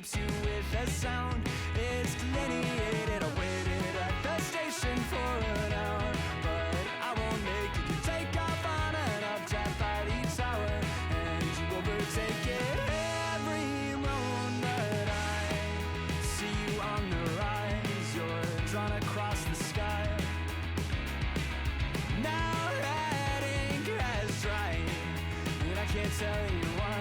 escapes you with a sound. It's delineated. I waited at the station for an hour, but I won't make it. You take off on an updraft by the hour, and you overtake it. Every moment I see you on the rise, you're drawn across the sky. Now that ink has dried, and I can't tell you why.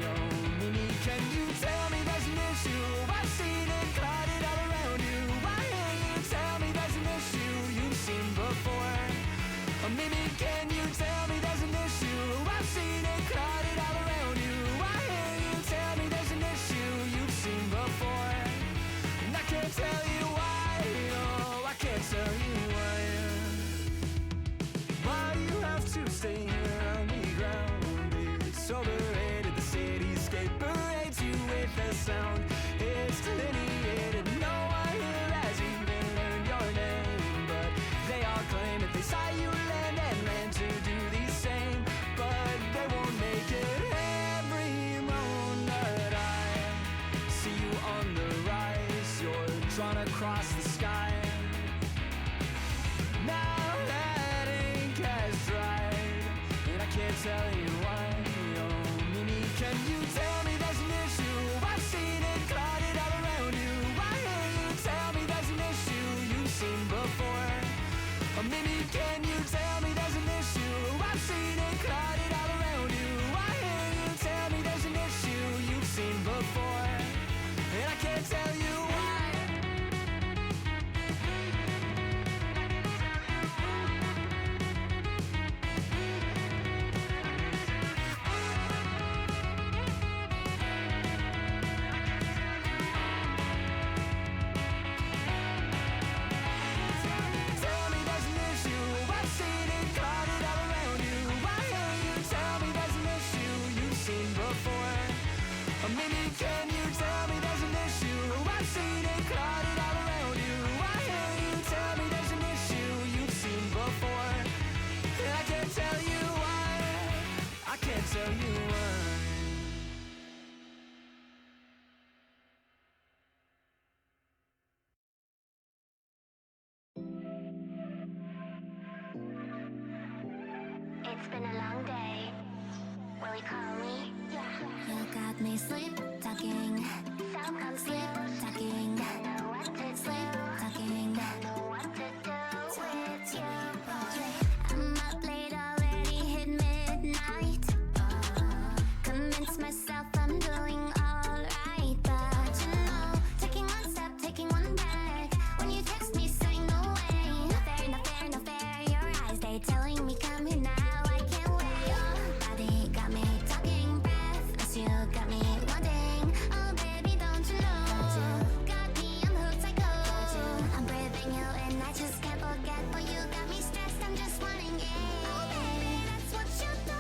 Oh, Mimi, can you tell me there's an issue? I've seen it clouded all around you. Why can't you tell me there's an issue you've seen before? Oh, Mimi, can you tell me there's an issue? I've seen it clouded all around you. Why can't you tell me there's an issue you've seen before? And I can't tell you why. Oh, I can't tell you why. Why you have to stay here on the ground? It's overrated. The cityscape parades you with a sound. It's delineated. No one here has even learned your name, but they all claim that they saw you land and land to do the same, but they won't make it. Every moment I see you on the rise, you're drawn across the sky. Now that ink has dried, and I can't tell you why. Oh, Mimi, can you tell me there's an issue? I've seen it clouded all around you. Why can't you tell me there's an issue you've seen before? Oh, Mimi, can you tell me there's an issue? I've seen it clouded all around you. Why can't you tell me there's an issue you've seen before? And I can't tell you why. Tell me there's an issue. I've seen it clouded all around you. Why can't you tell me there's an issue you've seen before? Oh, Mimi, can you tell me there's an issue? I've seen it clouded all around you. Why can't you tell me there's an issue you've seen before? And I can't tell you why. I can't tell you why. It's been a long day. Will you call me? You got me sleep talking, So I'm sleep talking, Don't know what to do. sleep talking. Don't know what to do with you. I'm up late already, hit midnight. Convince myself I'm doing alright, but you know, taking one step, taking one back. When you text me saying no way, no fair, no fair, no fair. Your eyes, they telling me come here now. I can't wait. Your body got me talking, breathless. You got me wanting. Oh baby, don't you know? Got me, I'm hooked, psycho. I'm breathing you in, I just can't forget. But you got me stressed, I'm just wanting it. Oh baby, that's what you do.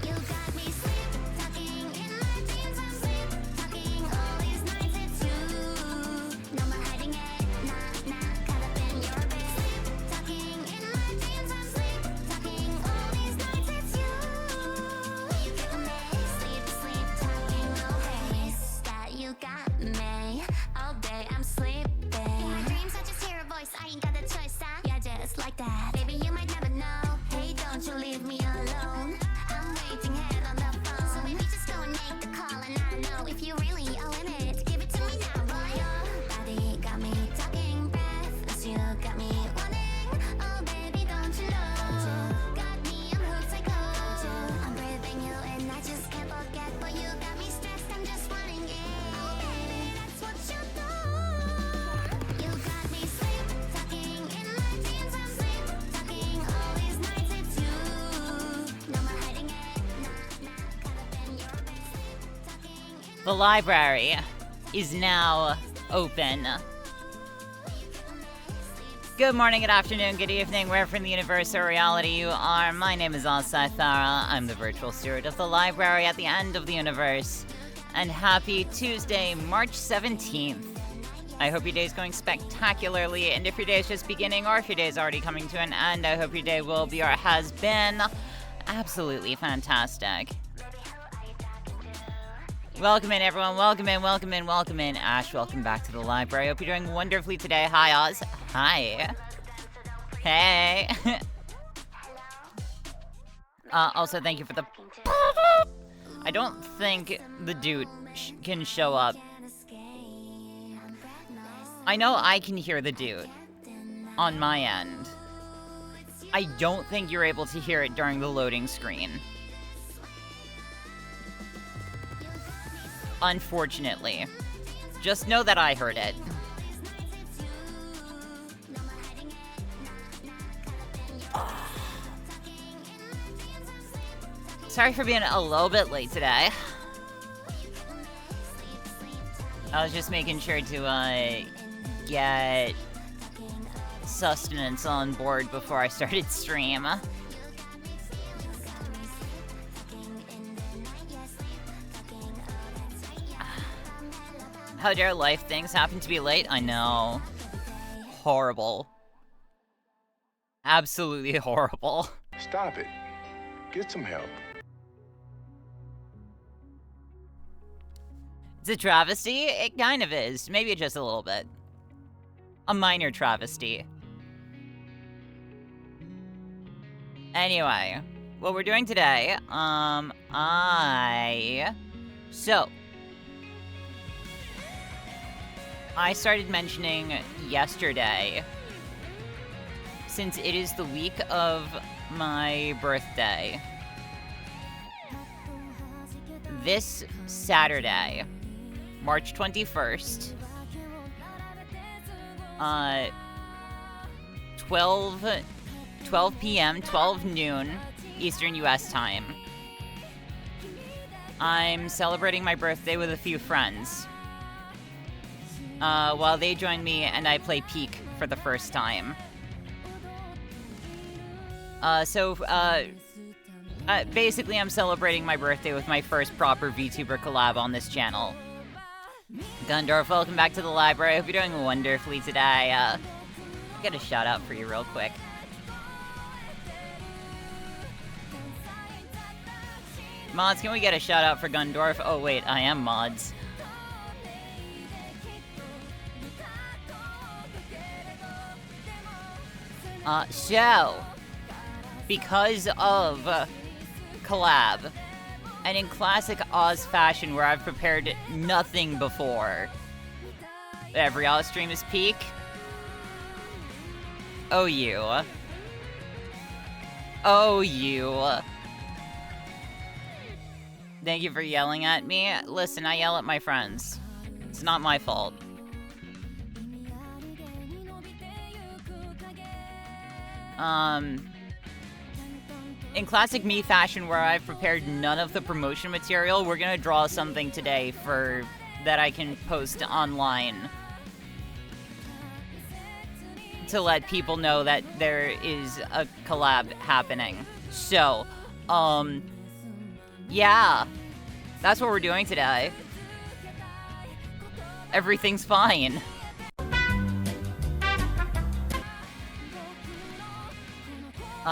You got me sleep talking in my dreams. I'm sleep talking all these nights. It's you. No more hiding it. Nah, nah, caught up in your bed. Sleep talking in my dreams. I'm sleep talking all these nights. It's you. You got me sleep, sleep talking all day. That you got me all day. I'm sleeping. In my dreams, I just hear a voice. I ain't got a choice. Yeah, just like that. Baby, you might never know. Hey, don't you leave me alone. I'm waiting head on the phone. So maybe just go and make the call. And I know if you really owe it, give it to me now, boy. Your body got me talking, breathless. You got me wanting. Oh, baby, don't you know? Got me, I'm hooked, psycho. I'm breathing you in, I just can't forget. But you got me stressed, I'm just wanting it. Oh, baby, that's what you do. You got me sleep talking in my dreams. I'm sleep talking all these nights. It's you. No more hiding it. Nah, nah, caught up in your bed. Sleep talking in The library is now open. Good morning, good afternoon, good evening, wherever in the universe or reality you are. My name is Asai Thara. I'm the virtual steward of the library at the end of the universe. And happy Tuesday, March 17th. I hope your day is going spectacularly, and if your day is just beginning or if your day is already coming to an end, I hope your day will be or has been absolutely fantastic. Welcome in, everyone. Welcome in, welcome in, welcome in. Ash, welcome back to the library. I hope you're doing wonderfully today. Hi, Oz. Hi. Hey. Also, thank you for the... I don't think the dude can show up. I know I can hear the dude on my end. I don't think you're able to hear it during the loading screen. Unfortunately. Just know that I heard it. Sorry for being a little bit late today. I was just making sure to, get sustenance on board before I started stream. How dare life things happen to be late? I know. Horrible. Absolutely horrible. Stop it. Get some help. It's a travesty? It kind of is. Maybe just a little bit. A minor travesty. Anyway, what we're doing today, I started mentioning yesterday, since it is the week of my birthday, this Saturday, March 21st, 12 p.m., 12 noon, Eastern U.S. time. I'm celebrating my birthday with a few friends. While they join me and I play Peak for the first time. Basically I'm celebrating my birthday with my first proper VTuber collab on this channel. Gundorf, welcome back to the library. I hope you're doing wonderfully today. Get a shout out for you real quick. Mods, can we get a shout out for Gundorf? Oh wait, I am mods. So, because of collab, and in classic Oz fashion where I've prepared nothing before, every Oz stream is Peak. Oh, you. Oh, you. Thank you for yelling at me. Listen, I yell at my friends. It's not my fault. In classic me fashion where I've prepared none of the promotion material, we're gonna draw something today that I can post online to let people know that there is a collab happening. So, yeah, that's what we're doing today. Everything's fine.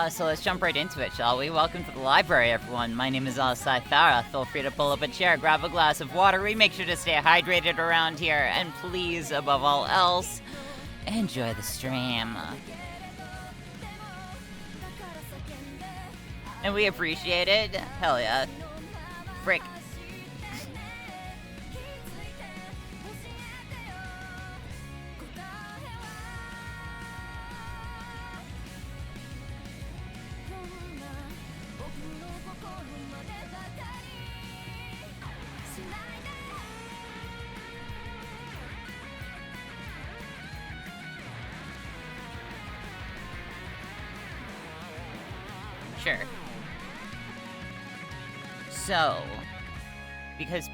So let's jump right into it, shall we? Welcome to the library, everyone. My name is Saithara. Feel free to pull up a chair, grab a glass of water. We make sure to stay hydrated around here. And please, above all else, enjoy the stream. And we appreciate it. Hell yeah. Frick. Sure. So, because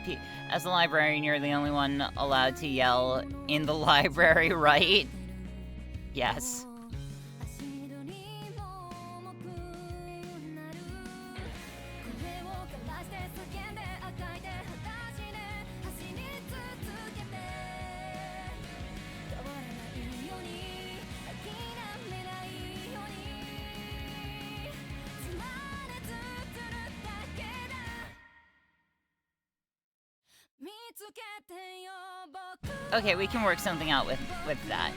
as a librarian, you're the only one allowed to yell in the library, right? Yes. Okay, we can work something out with that.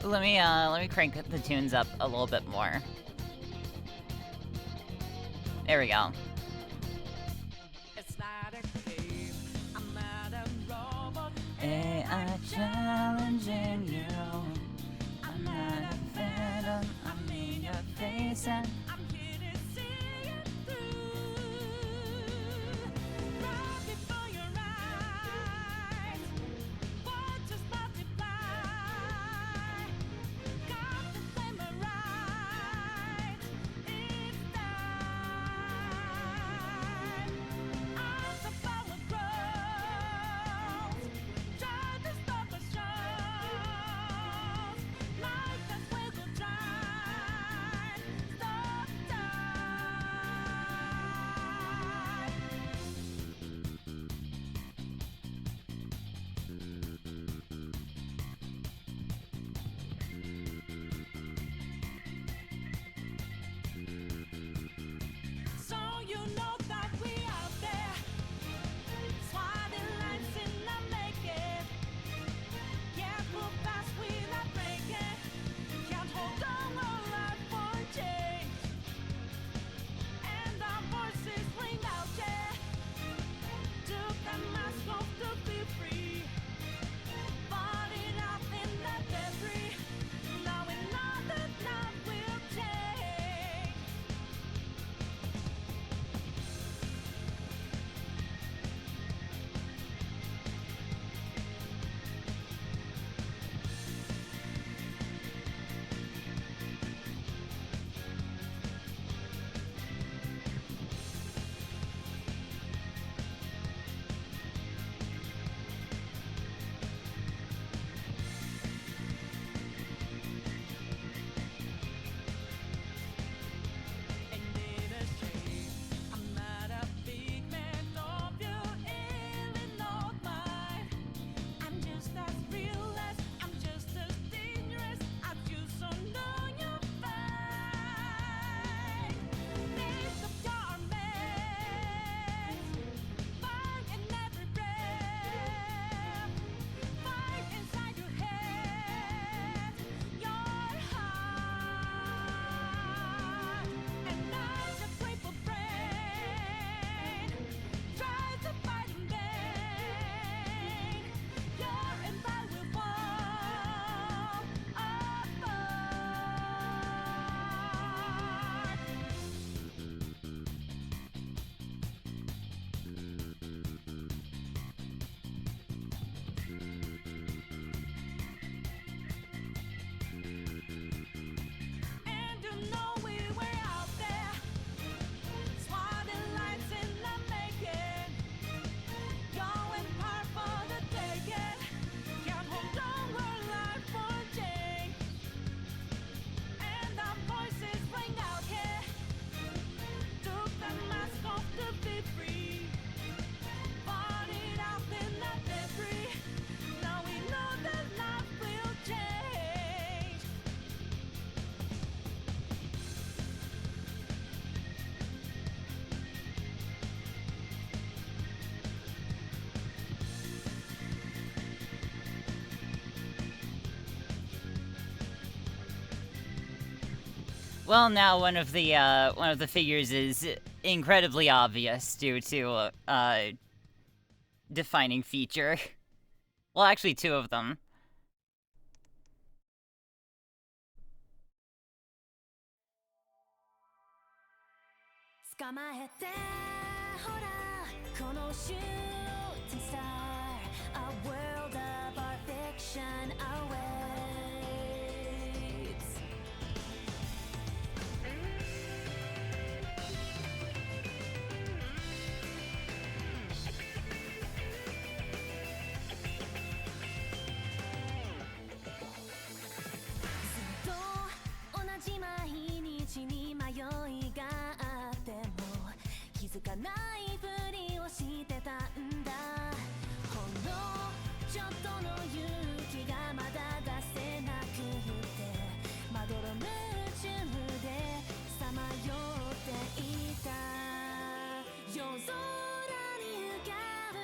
Let me crank the tunes up a little bit more. There we go. It's not a game, I'm not a robot. AI challenging you. I'm not a phantom, I'm in your face and I'm here to see you through. Right before your eyes, what just multiply? Got the flame right, it's time. As the power grows, try to stop the show. Light us with your drive, stop Well, now one of the figures is incredibly obvious due to defining feature. Well, actually, two of them. 捕まえてほらこのシューティングスター A world of our fiction awaits ずっと同じ毎日に迷いがあっても気づかないふりをしてたんだほんのちょっとの勇気がまだ出せなくてまどろ夢中でさまよっていた夜空に浮かぶ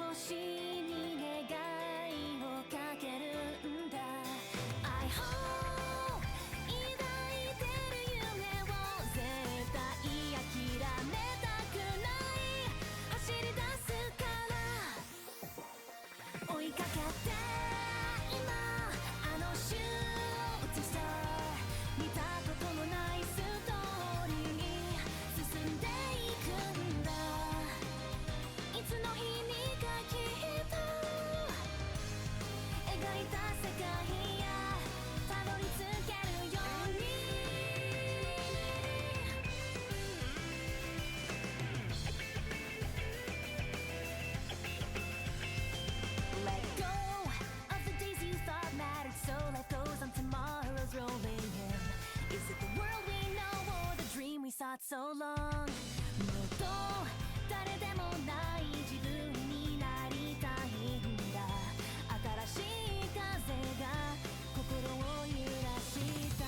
星に願いをかけるんだ I hope 抱いてる夢を絶対諦めたくない走り出すから追いかけて今あのシューティングスター見たことのないストーリーに進んでいくんだいつの日にかきっと描いた世界へたどり着けるように Let go of the days you thought mattered so life goes on tomorrow's rolling in Is it the world we know or the dream we sought so long もっと誰でもない自分になりたいんだ新しい風が心を揺らした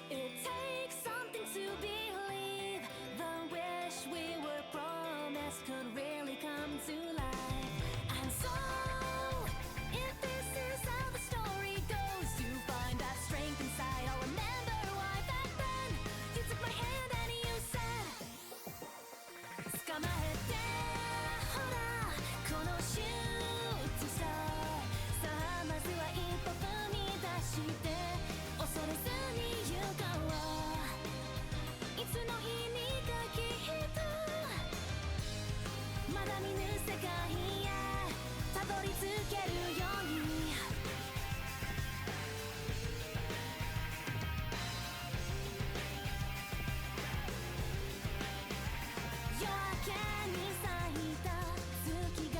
It takes something to believe the wish we were promised could really come to life And so if this is how the story goes to find that strength inside I'll remember why back then you took my hand and you said 捕まえてほらこのシューティングスターさあまずは一歩踏み出して恐れずに行こういつの日にかきっとまだ見ぬ世界へたどり着けるように夜明けに咲いた月が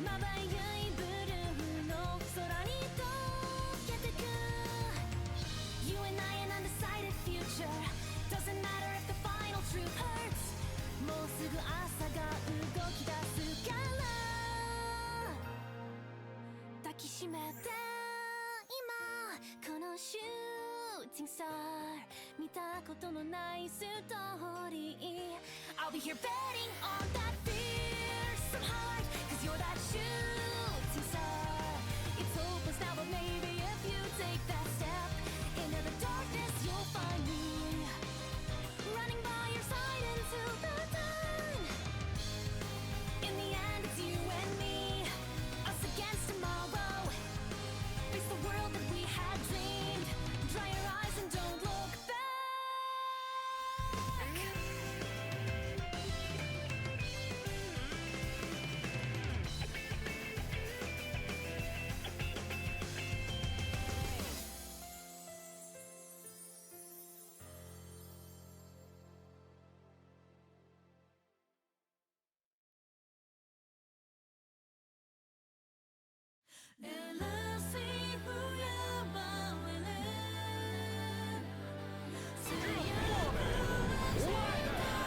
まばゆいブルーの空に溶けてく You and I an undecided future Doesn't matter if the final truth hurts もうすぐ朝が動き出すから抱きしめて今このシューティングスター見たことのないストーリー I'll be here betting on that fearsome heart Cause you're that shooting star It's hopeless now but maybe if you take that step Into the darkness you'll find me Running by your side into the dawn In the end it's you and me Us against tomorrow Face the world that we had dreamed Dry your eyes and don't look back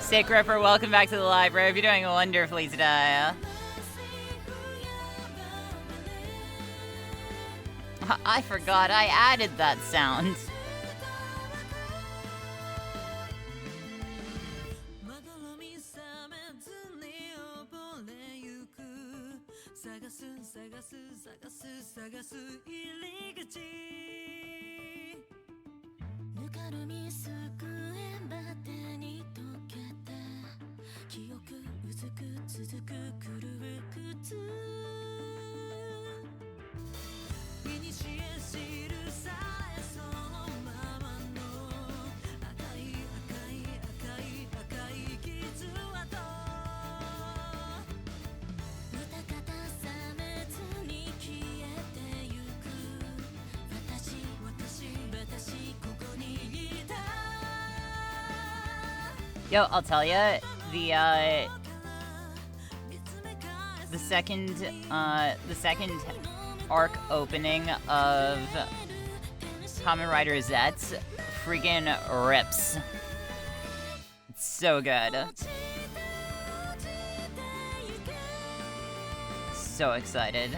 Sick Ripper, welcome back to the library. You're doing wonderfully today. I forgot I added that sound. Yo, I'll tell you, the second arc opening of Kamen Rider Zets friggin' rips. It's so good. So excited.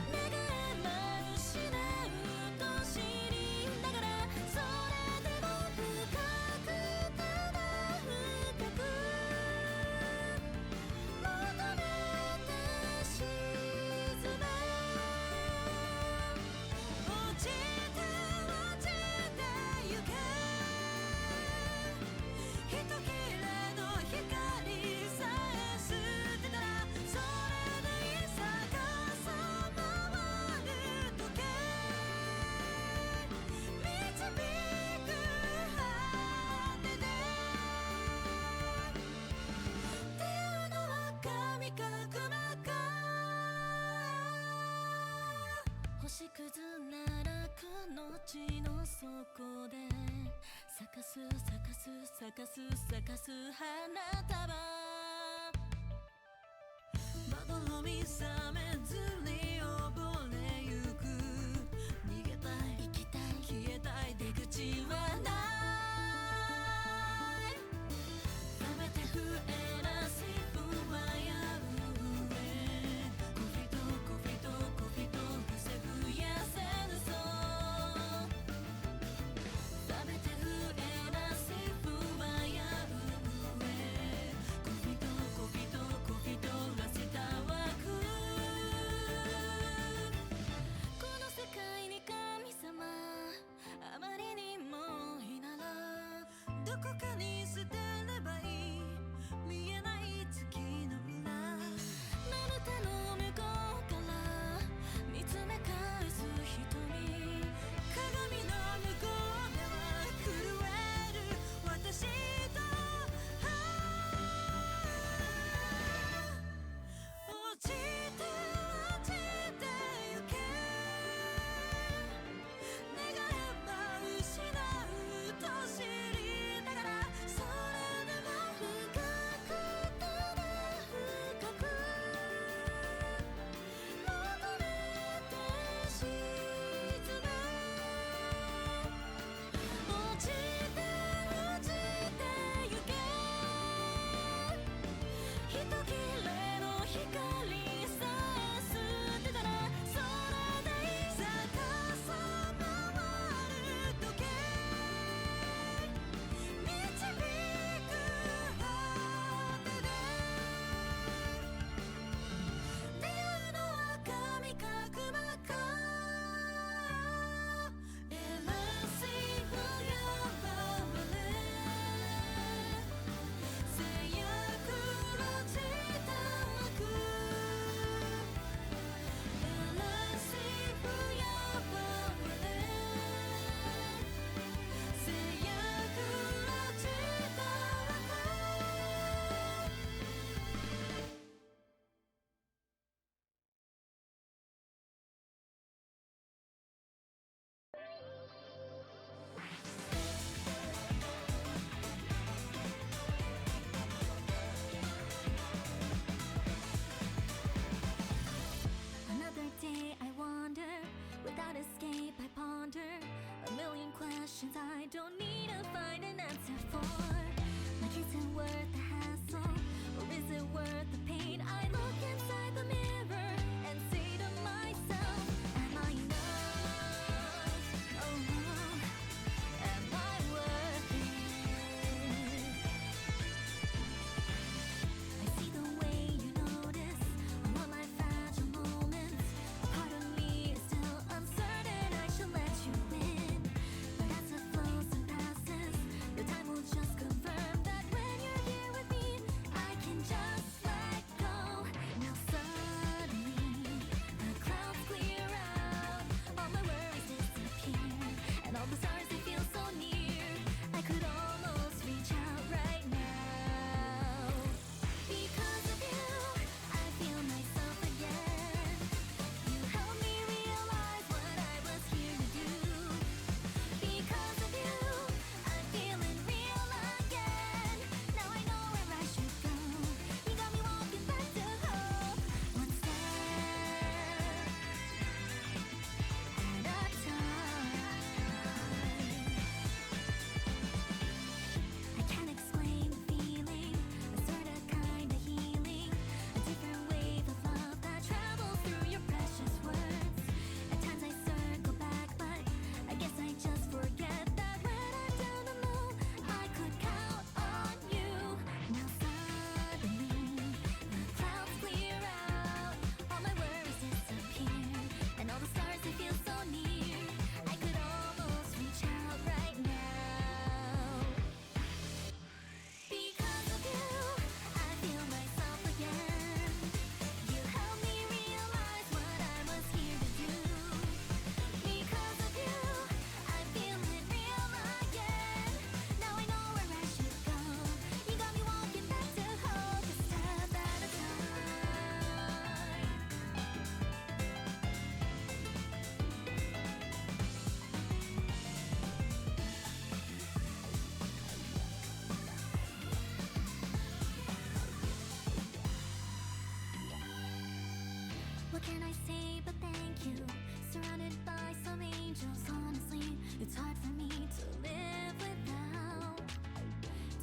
can I say but thank you? Surrounded by some angels, honestly, it's hard for me to live without.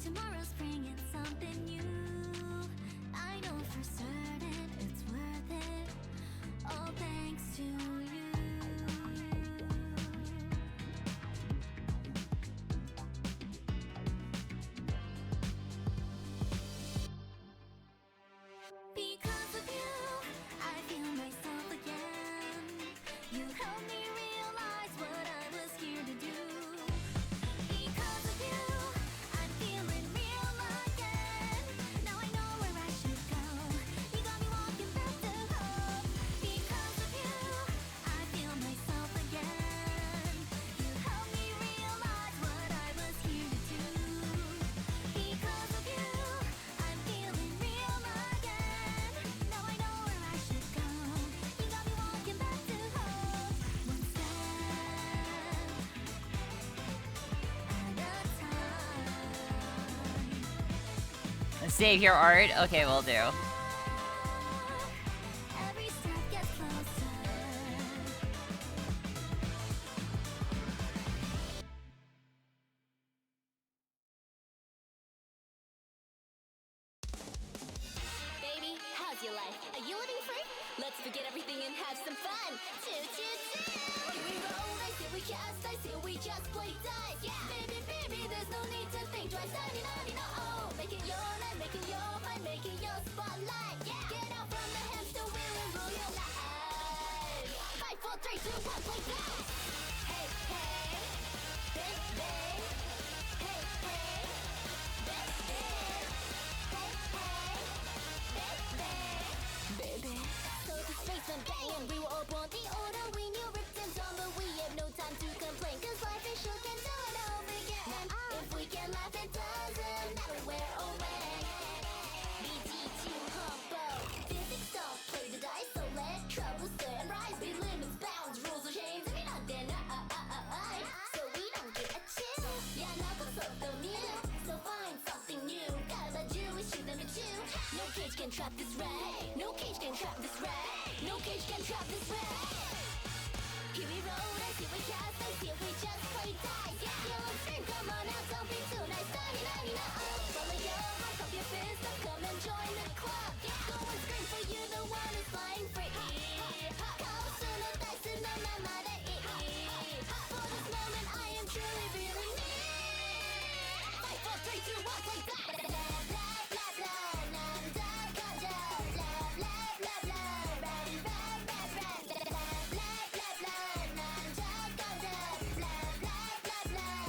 Tomorrow's bringing something new. I know for certain it's worth it. All thanks to you. Because of you, I feel myself again. You helped me realize what I was here to do. Because of you, I'm feeling real again. Now I know where I should go. You got me walking back to hope. Because of you, I feel myself again. You helped me realize what I was here to do. Because of you, I'm feeling real again. Now I know where I should go. You got me walking back to hope. One step at a time. Save your art? Okay, will do. Every step gets closer. Baby, how's your life? Are you living free? Let's forget everything and have some fun. Choo choo choo. Here we roll, I say we cast, I say we just play dice. Yeah, baby, baby, there's no need to think twice. No, oh, make it your night, make it your mind, make it your spotlight. Yeah, get out from the hamster wheel and rule your life. 5, 4, 3, 2, 1, play dice. Hey, hey, baby. Hey, hey, baby. So the space went bang and we were all born the order. We knew ripped and torn, but we had no time to complain. Cause life is short, can do it over again. If we can laugh, it doesn't matter where or when. BT2 humble. Physics don't play the dice, so let trouble stir and rise. Be limits, bounds, rules, or chains. If you're not there, so we don't get a chill. Yeah, now go so the new. So find something new. Gotta do is shoot them at you. No cage can trap this ray. No cage can trap this ray. No cage can trap this ray. Here we roll, I see we cast, I see we just play dice. Yeah, you look scream, come on now, don't be too nice. Follow your heart, pump your fist up, come and join the club. Go and scream for you, the one who's flying free. 가오스는 다이스는 나만의 이. For this moment, I am truly feeling me. 5, 4, 3, 2, 1, play dice. Blah, blah, blah, blah, 남자 가자. Blah, blah, blah, blah, rah, rah, rah, rah. Blah, blah, blah, blah, 남자 가자. Blah, blah, blah, blah.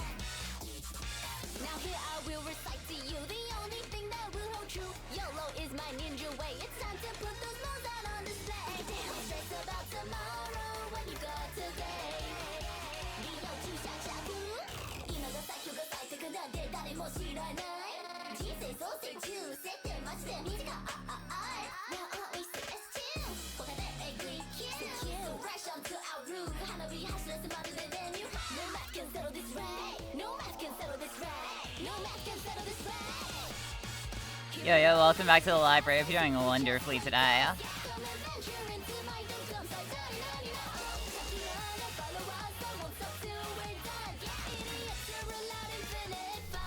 Now here I will recite to you the only thing that will hold true. YOLO is my ninja way. It's time to put those moves out on display. Don't stress about tomorrow when you got today. 理由去想下苦，今が最強が最適なんて誰も知らない。人生創生中、接点マジで短い。Now always S2 他でえぐい Q So rush on to our room 花火走らせまるでvenue No math can settle this right No math can settle this right No math can settle this right Yo, welcome back to the library. Hope you're doing wonderfully today. Come adventure into my dumb side. Follow us, I won't stop till we're done. Idiots are allowed infinite fun.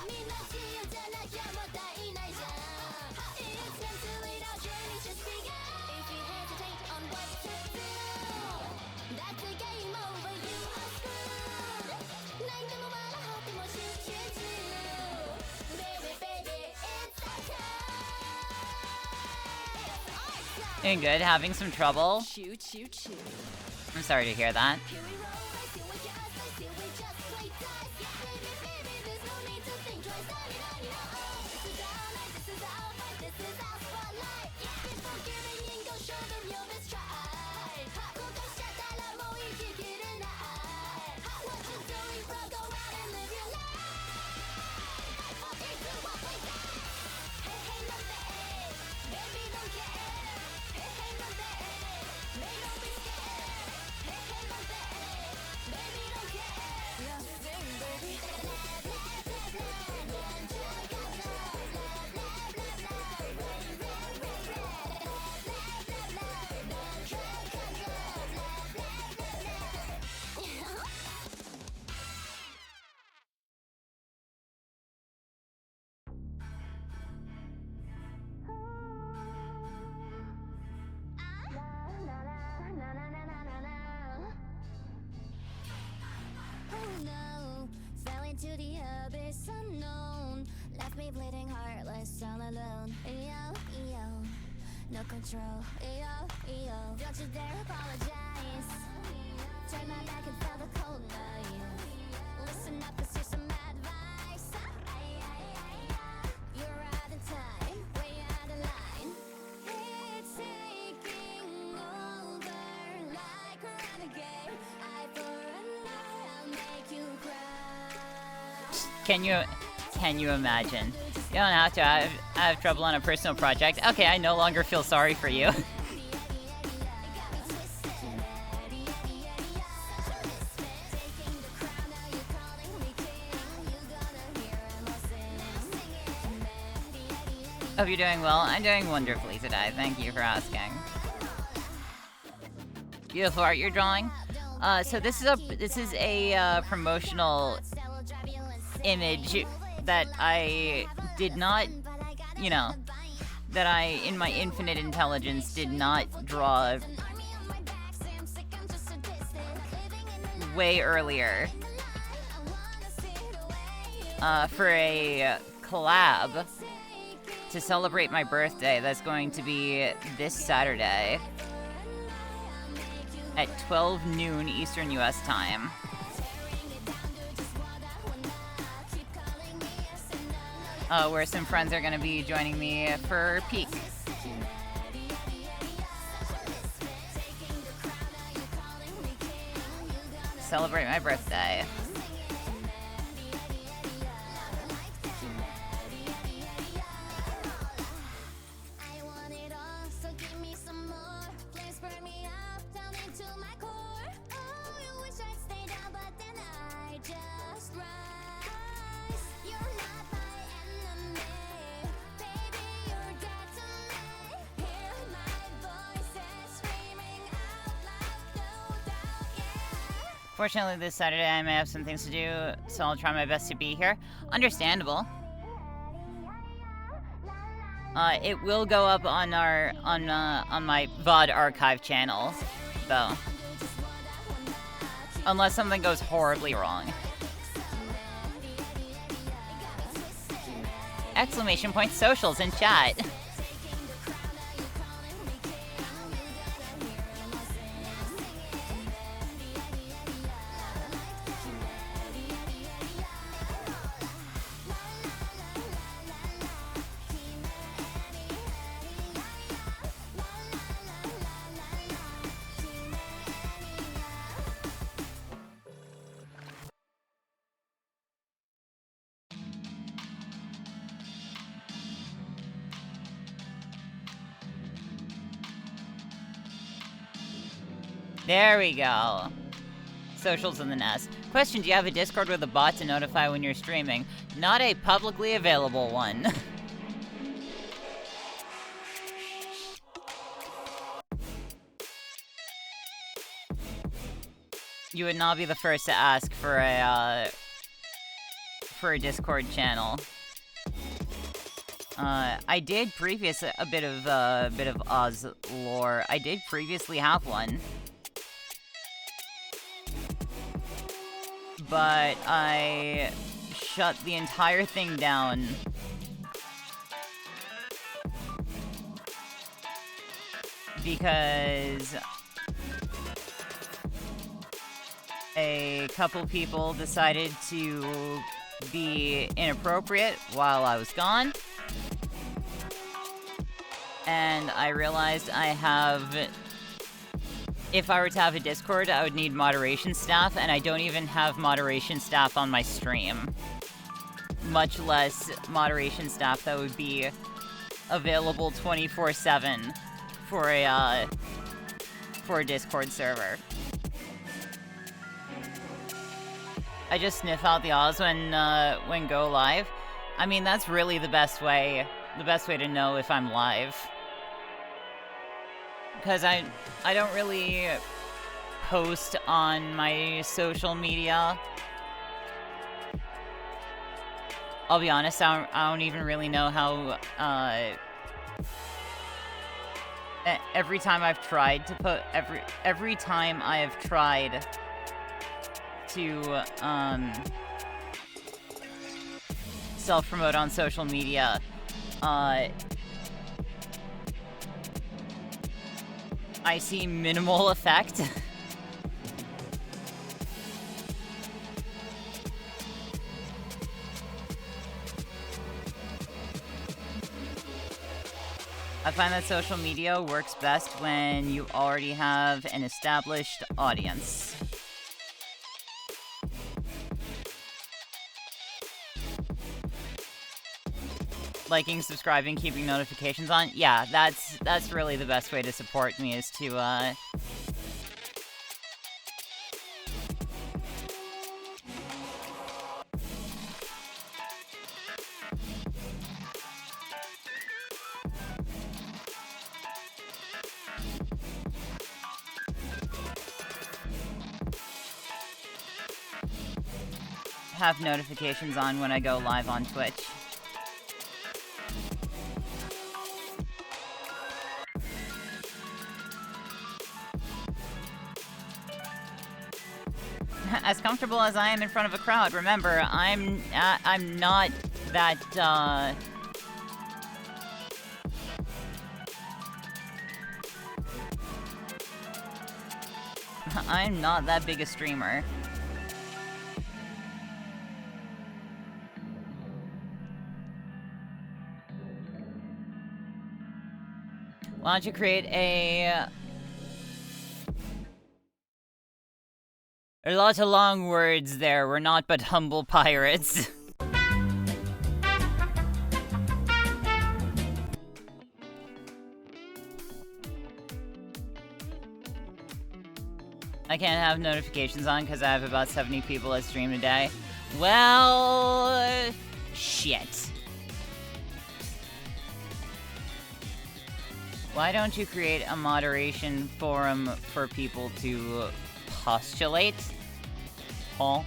みんな自由じゃなきゃもったいないじゃん。It's meant to lead our journey's just begun. If you hesitate on what to do, that's the game over. You are screwed. 何でもまだ張っても集中中。Baby, baby, it's our time. Doing good, having some trouble. Choo choo choo I'm sorry to hear that. Here we roll, I see we cast, I see we just play dice. Baby, baby, there's no need to think twice. This is our night, this is our fight, this is our spotlight. Before giving in, go show them your best try. ここしちゃったらもう生ききれない。What you doing, bro? Go out and live your life. 5, 4, 3, 2, 1, play dice. Hey, hey, no day, baby, don't care. Hey, hey, no day, may not be scared. Hey, hey, no day. into the abyss unknown. Left me bleeding heartless, all alone. Yo, yo, no control. Yo, yo, don't you dare apologize. Turn my back and feel the cold night. Listen up, this is some advice. You're out of time, way out of line. It's taking over like a renegade. Eye for an eye, I'll make you cry. Can you imagine? You don't have to have trouble on a personal project. Okay, I no longer feel sorry for you. Hope you're doing well. I'm doing wonderfully today. Thank you for asking. Beautiful art you're drawing. So this is a promotional image that I did not, that I, in my infinite intelligence, did not draw way earlier for a collab to celebrate my birthday that's going to be this Saturday at 12 noon Eastern US time. Where some friends are going to be joining me for Peak. Celebrate my birthday. I want it all, so give me some more. Please burn me up down into my core. Oh, you wish I'd stay down, but then I just rise. You're not my enemy, baby, you're dead to me. Hear my voices screaming out loud, no doubt, yeah. Fortunately, this Saturday I may have some things to do, so I'll try my best to be here. Understandable. It will go up on my VOD archive channel, though. Unless something goes horribly wrong. Exclamation point socials in chat. There we go. Socials in the nest. Question, do you have a Discord with a bot to notify when you're streaming? Not a publicly available one. You would not be the first to ask for a Discord channel. I did a bit of Oz lore. I did previously have one. But I shut the entire thing down because a couple people decided to be inappropriate while I was gone. And I realized if I were to have a Discord, I would need moderation staff, and I don't even have moderation staff on my stream. Much less moderation staff that would be available 24/7 for a Discord server. I just sniff out the Oz when go live. I mean, that's really the best way to know if I'm live. Because I don't really post on my social media. I'll be honest, I don't even really know how, every time I've tried to put, every time I have tried to, self-promote on social media, I see minimal effect. I find that social media works best when you already have an established audience. Liking, subscribing, keeping notifications on. Yeah, that's really the best way to support me, is to have notifications on when I go live on Twitch. As comfortable as I am in front of a crowd, remember, I'm not that, I'm not that big a streamer. Why don't you create a lot of long words there. We're not but humble pirates. I can't have notifications on because I have about 70 people that stream a day. Well, shit. Why don't you create a moderation forum for people to postulate? Paul?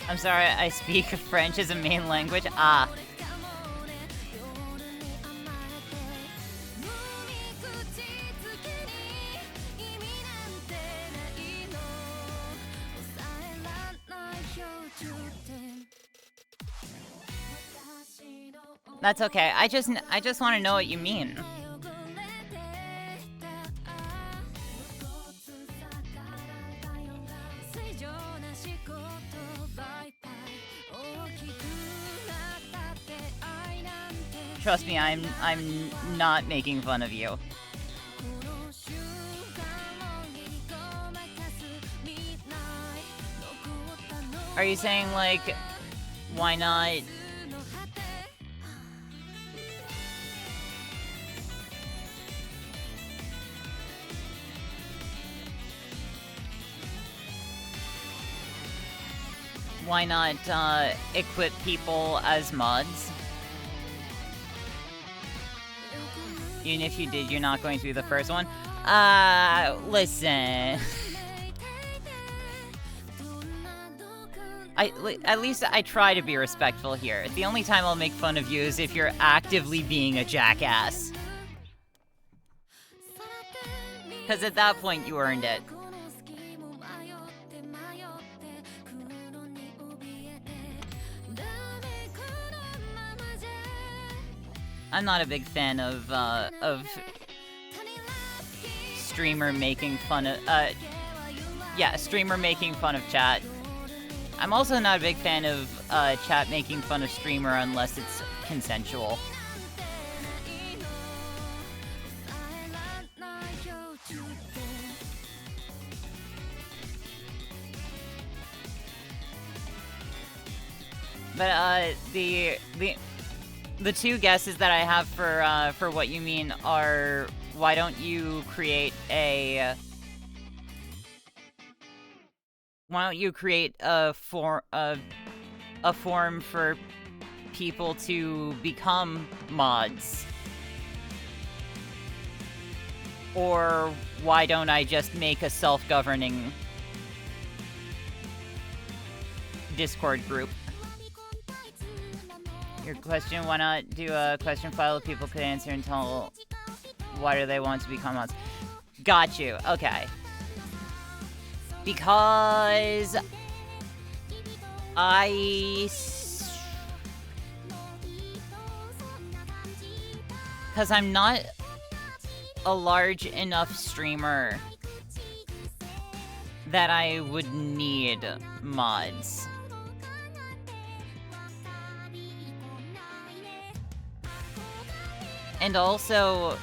I'm sorry, I speak French as a main language. Ah. That's okay. I just want to know what you mean. Trust me, I'm not making fun of you. Are you saying, like, why not? Why not equip people as mods? Even if you did, you're not going to be the first one. Listen. At least I try to be respectful here. The only time I'll make fun of you is if you're actively being a jackass. Because at that point, you earned it. I'm not a big fan of streamer making fun of, streamer making fun of chat. I'm also not a big fan of chat making fun of streamer unless it's consensual. But the two guesses that I have for what you mean are, why don't you create a Why don't you create a form for people to become mods? Or why don't I just make a self-governing Discord group? Your question, why not do a question file that people could answer and tell why do they want to become mods? Got you. Okay. Because I'm not a large enough streamer that I would need mods. And also,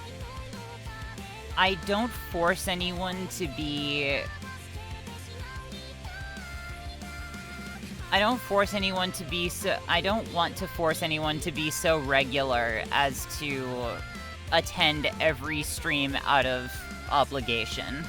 I don't force anyone to be... I don't want to force anyone to be so regular as to attend every stream out of obligation.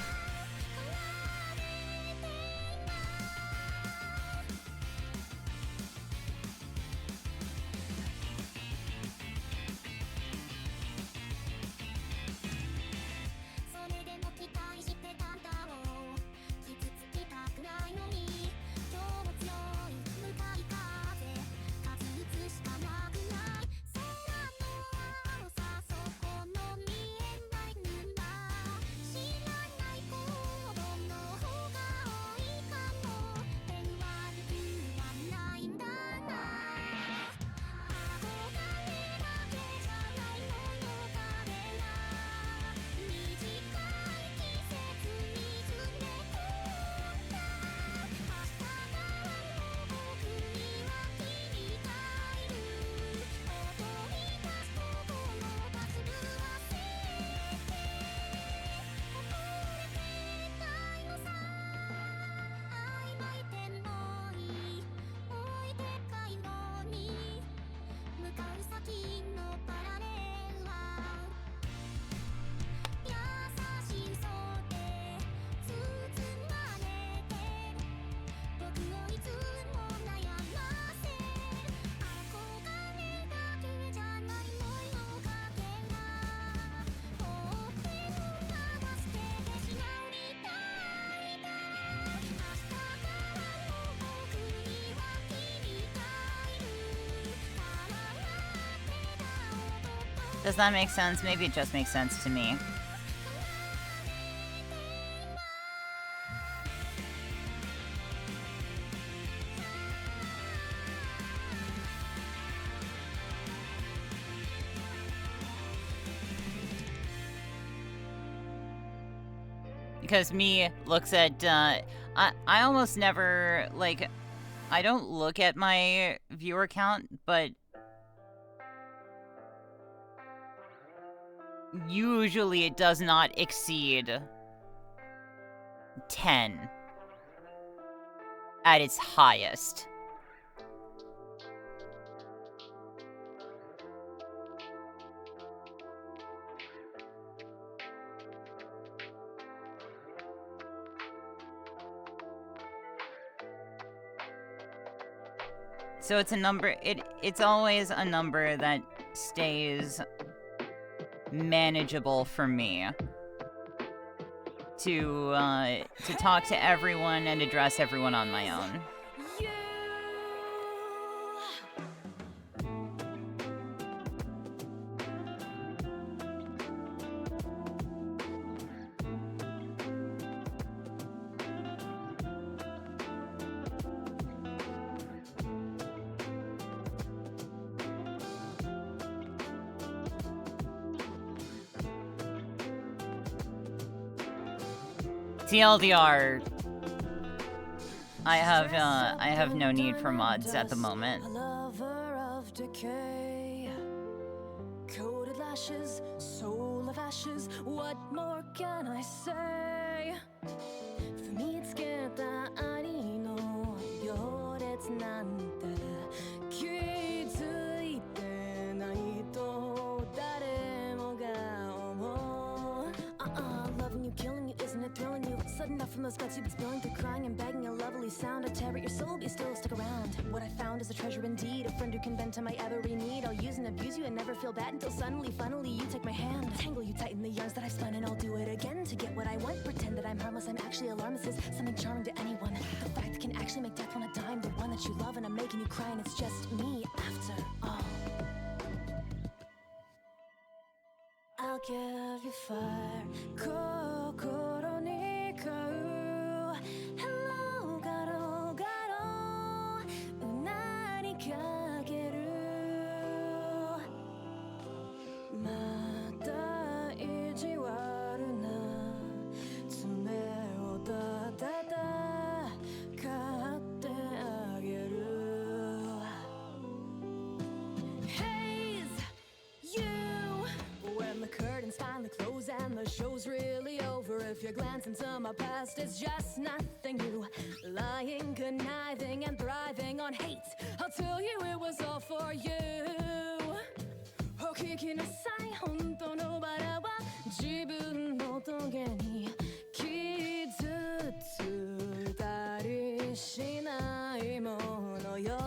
Does that make sense? Maybe it just makes sense to me. Because me looks at, I almost never, like, I don't look at my viewer count, but usually it does not exceed 10 at its highest. So it's a number, it's always a number that stays manageable for me to talk to everyone and address everyone on my own. TLDR, I have no need for mods at the moment. Coated lashes, soul of ashes, what more can I say? For me it's get the no yoretsu nante kizuite nai to daremo ga omou. Loving you, killing you, isn't it thrilling you? Sudden up from those guts you've been spilling through, crying and begging a lovely inherit your soul, but you still stick around. What I found is a treasure indeed, a friend who can bend to my every need. I'll use and abuse you and never feel bad until suddenly, funnily, you take my hand. Tangle you tight in the yarns that I've spun, and I'll do it again to get what I want. Pretend that I'm harmless, I'm actually alarmed. This is something charming to anyone. The fact that can actually make death on a dime. The one that you love and I'm making you cry, and it's just me after all. I'll give you fire, 心に買う Hello, ガロガロうなりかけるまた意地悪な爪をダダダ買ってあげる Haze, you when the curtains finally close and the show's really over. If you're glancing to my past, it's just nothing new. Lying, conniving, and thriving on hate. I'll tell you it was all for you. お聞きなさい、本当のバラは自分の棘に傷つたりしないものよ。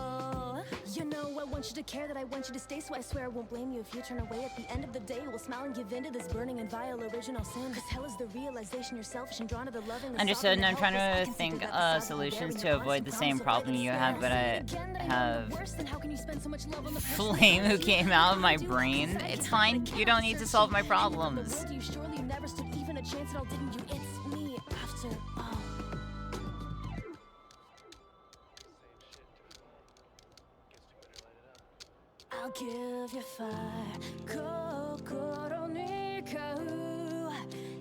You know I want you to care, that I want you to stay, so I swear I won't blame you if you turn away. At the end of the day, we'll smile and give in to this burning and vile original sin. Cause hell is the realization you're selfish and drawn to the loving. Understood, and I'm trying to think solutions to avoid the same problem you have, but I have Flame who came out of my brain. It's fine, you don't need to solve my problems. You surely never stood even a chance at all, didn't you? It's me after all. I'll give you fire, 心に買う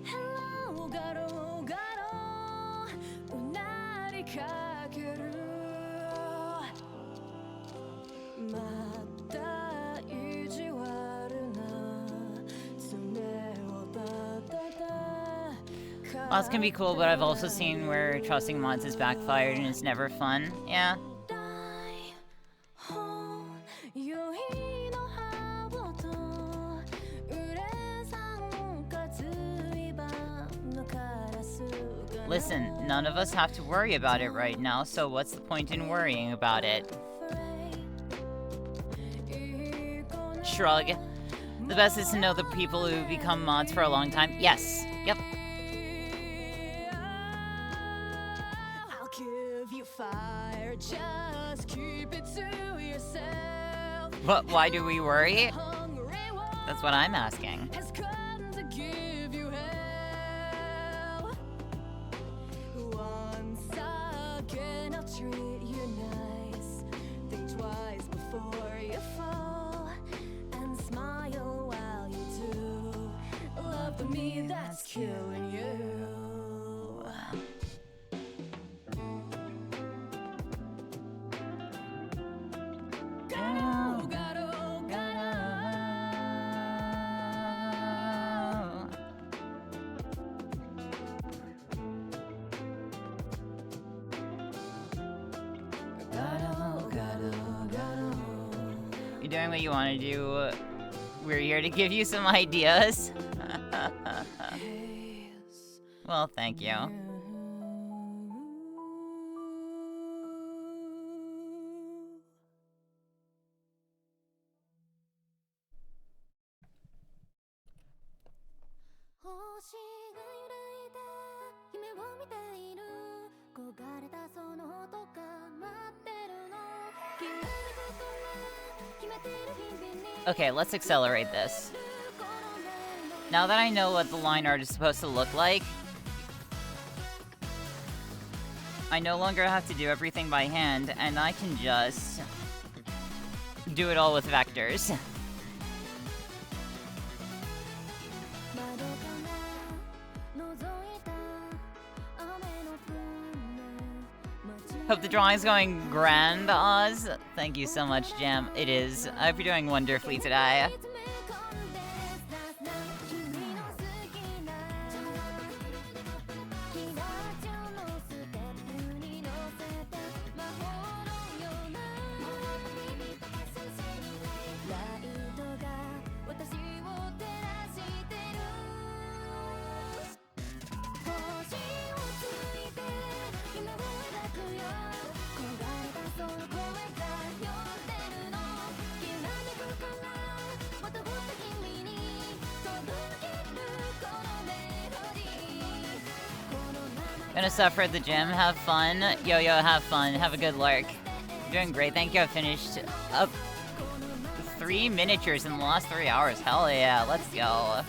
Hello, ガロガロうなりかけるまた意地悪な爪をダダダ Mods can be cool, but I've also seen where trusting mods has backfired and it's never fun. Yeah. Listen, none of us have to worry about it right now, so what's the point in worrying about it? Shrug. The best is to know the people who become mods for a long time. Yes. Yep. I'll give you fire, just keep it to yourself. But why do we worry? That's what I'm asking. Has come to give you hell. Once again, I'll treat you nice. Think twice before you fall, and smile while you do. Love to me, that's killing you. You're doing what you want to do. We're here to give you some ideas. Well, thank you. Okay, let's accelerate this. Now that I know what the line art is supposed to look like, I no longer have to do everything by hand, and I can just do it all with vectors. Hope the drawing's going grand, Oz. Thank you so much, Jam. It is. I hope you're doing wonderfully today. Gonna suffer at the gym. Have fun. Yo, have fun. Have a good lark. Doing great. Thank you. I finished up 3 miniatures in the last 3 hours. Hell yeah. Let's go.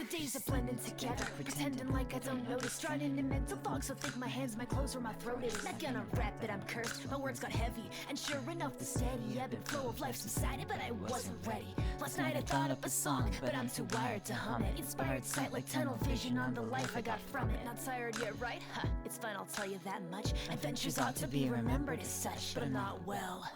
days are blending together, pretending like I don't notice. Drowning in mental fog, so think my hands, my clothes, where my throat is. Not gonna rap it, I'm cursed. My words got heavy, and sure enough, the steady ebb and flow of life subsided, but I wasn't ready. Last night I thought up a song, but I'm too wired to hum it. Inspired sight like tunnel vision on the life I got from it. Not tired yet, right? Huh, it's fine, I'll tell you that much. Adventures ought to be remembered as such, but I'm not well.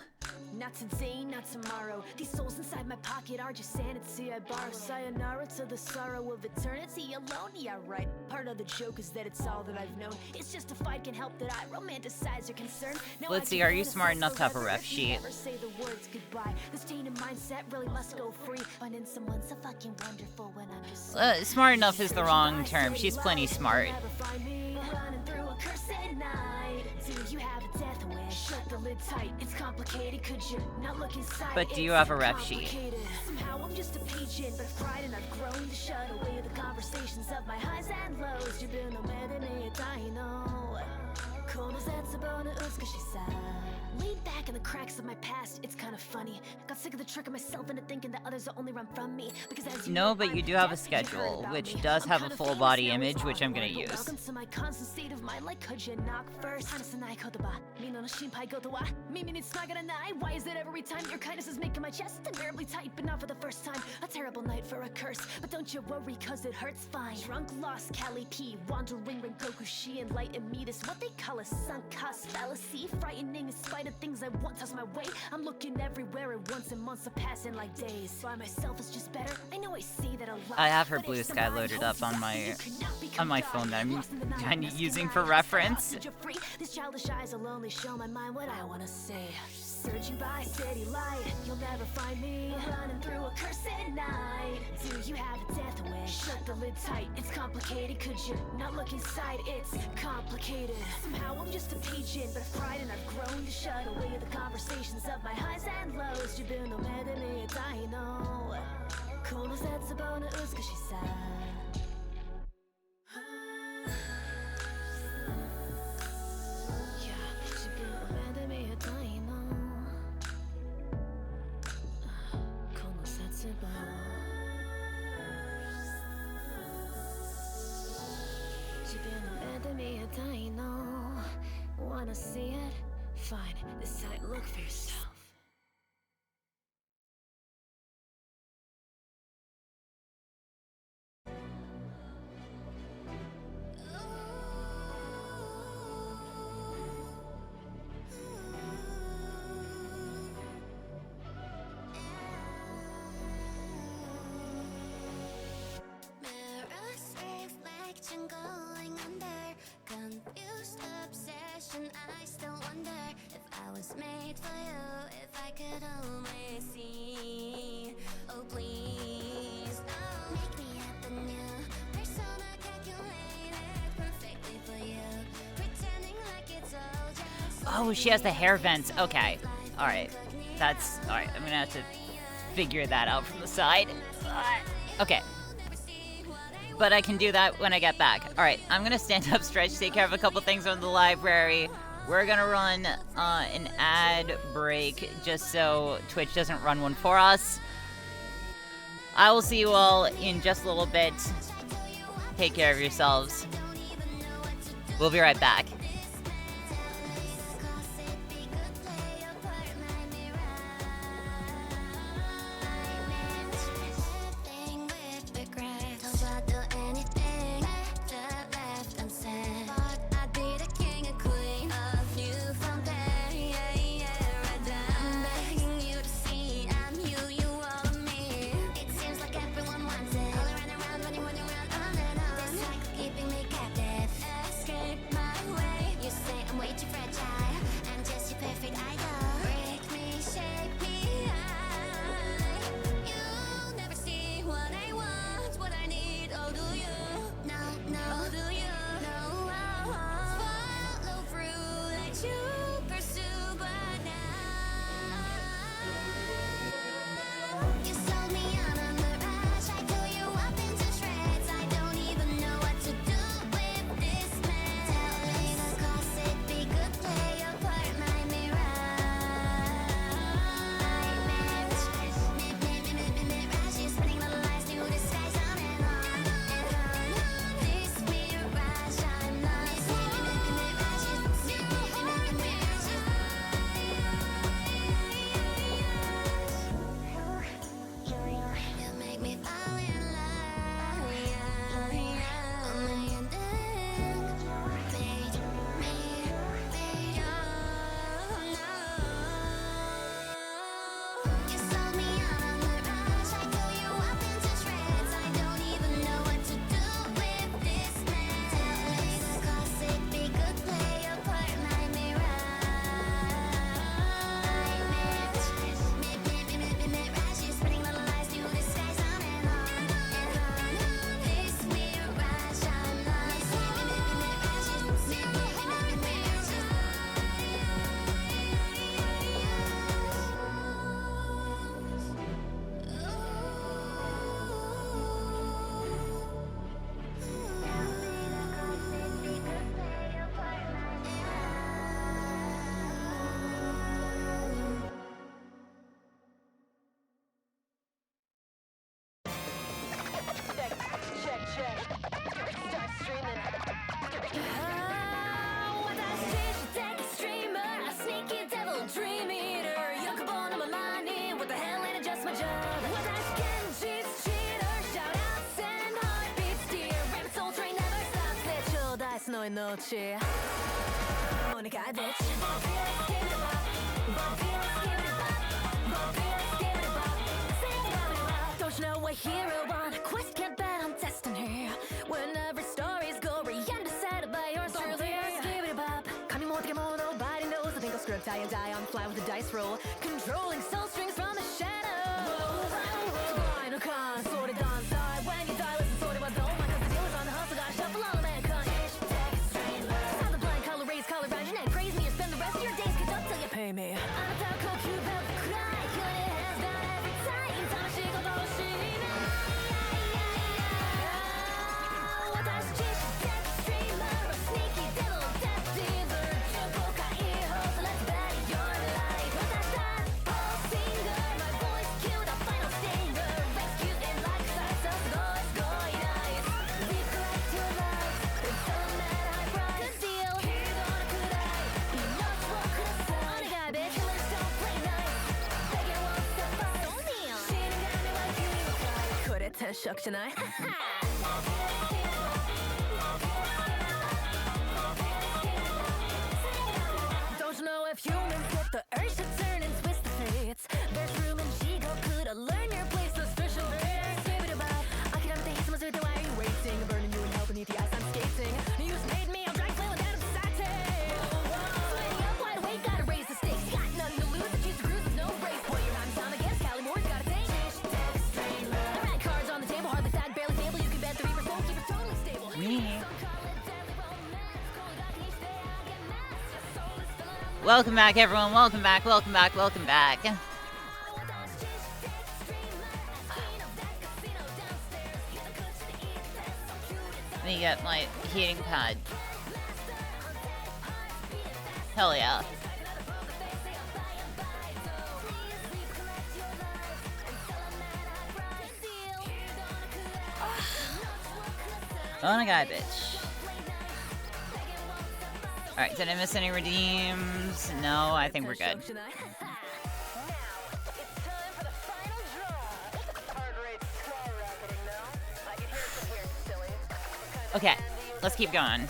Not today, not tomorrow. These souls inside my pocket are just sanity I borrow. Sayonara to the sorrow of eternity alone. Yeah, right. Part of the joke is that it's all that I've known. It's just if I can help that I romanticize your concern. Now Let's I see, can are you smart fantasize enough to have a forever ref if you sheet? never say the words goodbye. This tainted mindset really must go free. Finding someone so fucking wonderful when I'm just Smart enough is the wrong term. She's plenty smart. Never find me running through a cursed night. Do you have a death wish? Shut the lid tight. It's complicated. Could you not look inside? But do you It's have a rep sheet? complicated. Somehow I'm just a page in, but I've cried and I've grown to shut away the conversations of my highs and lows. You've been a man in me, I know. Cold as that's about it, cause she said. Lean back in the cracks of my past, it's kind of funny. Got sick of the trick of myself into thinking that others will only run from me. Because as you No, know, but you I'm do have a desperate, you've heard schedule, about which me. does I'm have a kinda full famous body now, image, it's which I'm gonna awkward, but use. Welcome to my constant state of mind, like could you knock first? Hanasanai kotoba, mino no shinpai goto wa, mimi ni tsunaгаranai. Why is it every time your kindness is making my chest unbearably tight, but not for the first time? A terrible night for a curse, but don't you worry, cause it hurts fine. Drunk, lost, Cali P, wandering Rengoku, she enlightened me. This what they call a sunk cost fallacy, frightening in spite of things I want toss my way. I'm looking everywhere at once and months are passing like days. By myself is just better. I know I say that a lot. I have her but Blue if Sky somebody loaded up holds on us, you my cannot become phone that I'm God. Lost in the night, kinda asking using why for I reference. set you free. These childish eyes will only show my mind what I wanna say. Searching by city light, you'll never find me running through a cursed night. Do you have a death wish? Shut the lid tight. It's complicated. Could you not look inside? It's complicated. Somehow I'm just a page in, but I've cried and I've grown to shut away the conversations of my highs and lows. You've been no man than me, I know. Cool as that's about to ooze, cause she said. Wanna see it? Fine, decide, look for yourself. Mirrors reflection going under. Confused obsession, I still wonder if I was made for you, if I could only see. Oh please, no. Make me up a new persona, calculated perfectly for you, pretending like it's all just. Oh, she has the hair vents. Okay. Alright. That's... Alright, I'm gonna have to figure that out from the side. Okay. But I can do that when I get back. Alright, I'm gonna stand up, stretch, take care of a couple things on the library. We're gonna run an ad break just so Twitch doesn't run one for us. I will see you all in just a little bit. Take care of yourselves. We'll be right back. Keeping me captive. Escape my way. 너의 노치 모니카 bitch Don't you know we're hero on a quest, can't bet on destiny Whenever stories go beyond decided by yours truly Give it up 감히 못하게 뭐 nobody knows I think I'll script tie and die on fly with the dice roll Controlling soul strings from the shadows Final con 소리 don't die when you die listen 소리와 don't mind cause the dealer's on the hustle gotta shuffle all the man con Sound the blind color raise color round your neck praise me or spend the rest of your days get up till you pay me I'm a dark cold cube out the cry killing it hands down every time 잠시고 도시나 다시 지시 death streamer a sneaky devil death dealer 축복하 이 host let's bet your life that whole singer my voice cue the final stinger rescue it like size of noise going nice recollect your life it's so mad high price good deal here gonna cry you must walk closer on a guy bitch killers don't play nice begging won't suffice don't kneel 신은 감이 like you 그래 텐션이잖아 Don't you know if humans get the urge to turn and twist the fates there's room in Chico could learn your place suspicion Give it about I can have the haste with the why are you waiting I'm burning you in hell beneath the ice I'm skating You just made me I'm drag flailing down the satin Sweating up wide awake gotta raise the stakes got nothing to lose the choose to cruise with no race boy your rhymes I'm against Cali Moore's gotta take the red cards on the table hardly stacked barely stable you can bet the reaper's won't keep it totally stable Me. Some call it deadly romance call it back each day I get mass your soul is filling up Welcome back, everyone. Welcome back, welcome back, welcome back. Let me get my heating pad. Hell yeah. On a guy, bitch. Alright, did I miss any redeems? No, I think we're good. Okay, let's keep going.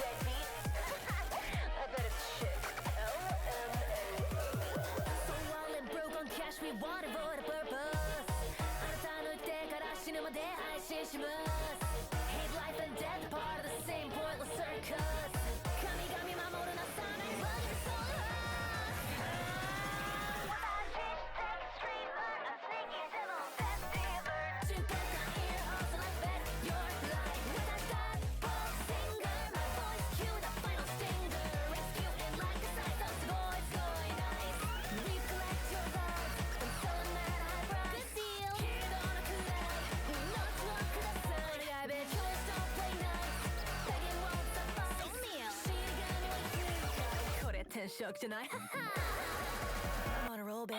Tonight. I'm on a roll, bitch.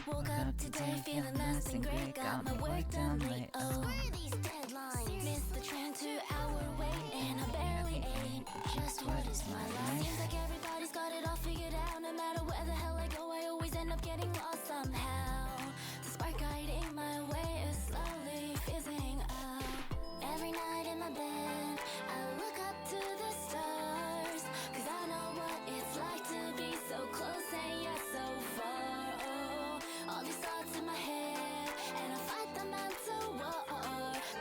Woke up today feeling nice and great. Got my work done late. Oh, where are these deadlines? Missed the train 2 hour wait, and I barely ate. Just what is my life? Seems like everybody's got it all figured out. No matter where the hell I go, I always end up getting lost somehow. The spark guiding my way is slowly fizzing out. Every night in my bed, I look up to the stars, 'cause I know what it's like to be so close and yet so far. All these thoughts in my head, and I fight the mental war,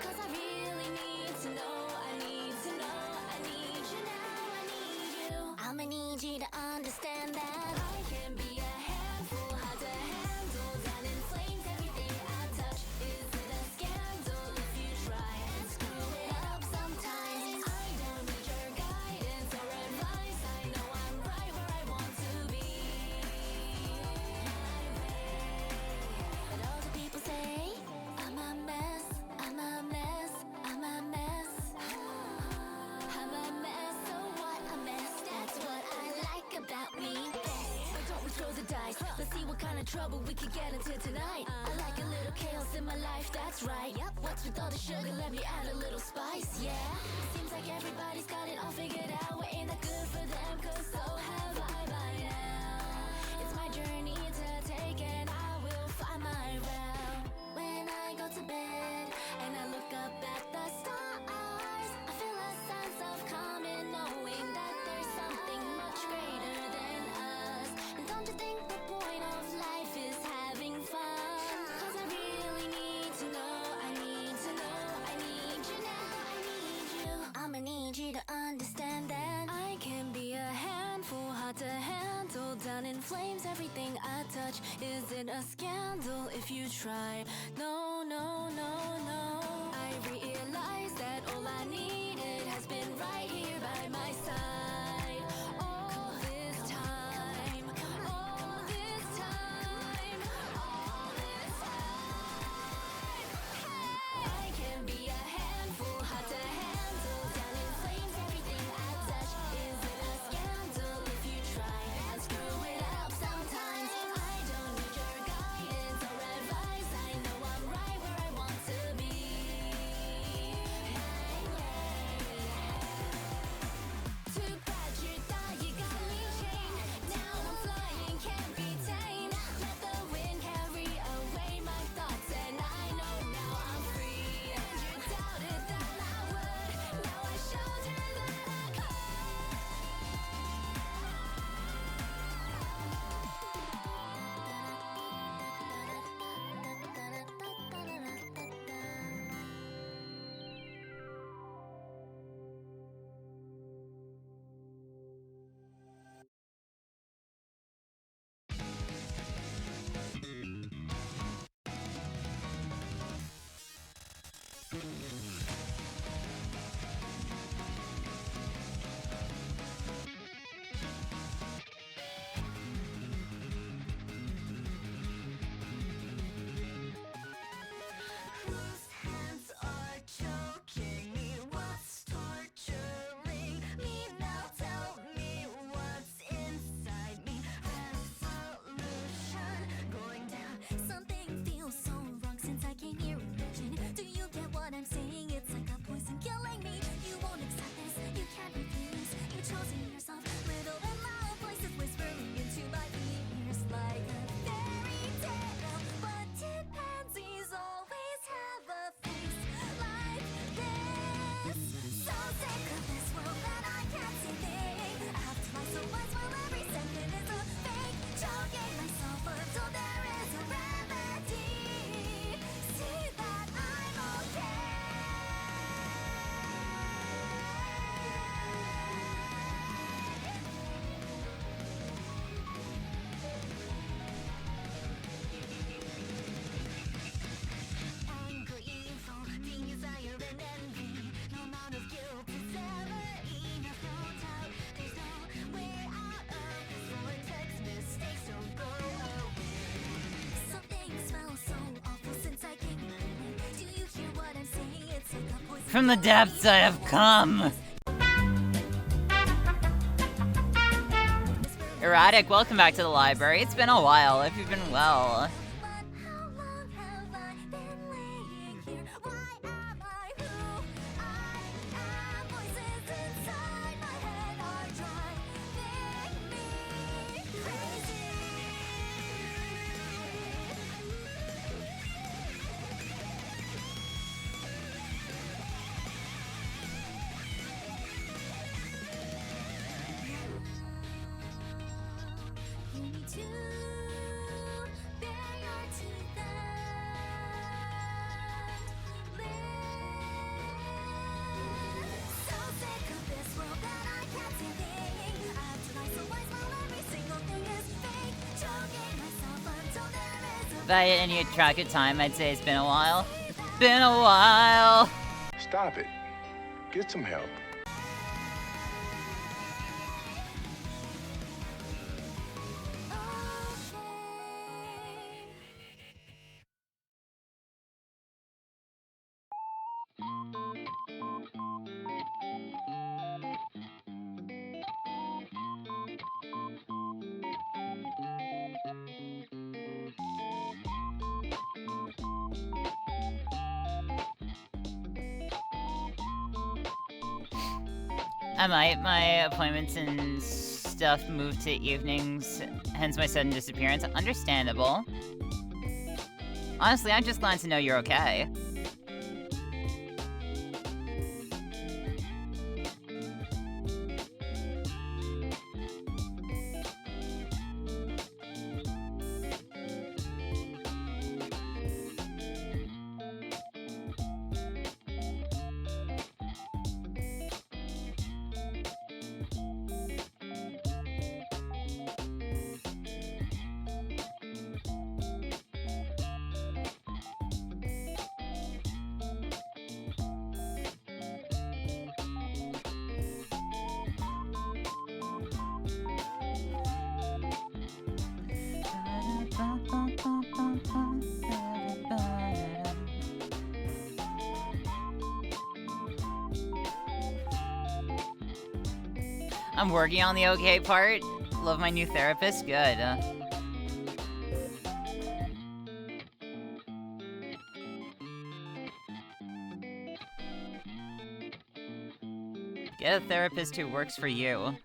'cause I really need to know, I need to know, I need you now, I need you. I'ma need you to understand that I can be a handful, hard to handle, down in flames, everything I touch is a scandal. If you try and screw it up sometimes, I don't need your guidance or advice, I know I'm right. trouble we could get into tonight. I like a little chaos in my life, that's right. Yep. What's with all the sugar? Let me add a little spice, yeah. Seems like everybody's got it all figured out. Well, ain't that good for them? Cause so have I by now. It's my journey to take and I will find my route. When I go to bed and I look up at the stars, I feel a sense of calming, knowing that there's something much greater than us. And don't you think the point of life is having fun? Cause I really need to know, I need to know, I need you now, I need you. I'ma need you to understand that I can be a handful, hard to handle, down in flames, everything I touch. Is it a scandal if you try? No, no, no, no. I realize that all I needed has been right here by my side. All this time, all this time, all this time. I can be a handful, hard to handle, down in flames, everything I touch. Is it a scandal if you try and screw it up sometimes? I don't need your guidance or advice. I know I'm right where I want to be. Too bad you thought you got me chained. Now I'm flying, can't be tamed. Let the wind carry away my thoughts, and I know now I'm free. And you doubted that I would. Now I showed you that I could. Whose hands are choking me? What's torturing me now? Tell me what's inside me. Resolution going down. Something feels so wrong since I came here in vision. Do you get what I'm saying? It's like a poison killing me. You won't accept this, you can't refuse. You've chosen yourself. Little and loud voices whispering into my ears like a fairy tale. But chimpanzees always have a face like this. So sick of this world that I can't see things. I have to try so much while every second is a fake. Choking myself until there is a remedy. See that I'm okay. Anger, evil, desire, and envy. No amount of guilt is ever enough. No doubt, there's no way out of this vortex. Mistakes don't go away. Something smells so awful since I came here. Do you hear what I'm saying? It's like a poison. From the depths I have come. Erratic, welcome back to the library. It's been a while. If you've been well. But how long have I been laying here? Why am I who I am? Voices inside my head are driving me crazy. You need to bare your teeth and live. So sick of this world that I can't see things. I have to lie so wise while every single thing is fake. Choking myself until there is a If I had any track of time, I'd say it's been a while. Been a while. Stop it. Get some help. I might. My appointments and stuff moved to evenings, hence my sudden disappearance. Understandable. Honestly, I'm just glad to know you're okay. I'm working on the okay part. Love my new therapist. Good. Get a therapist who works for you.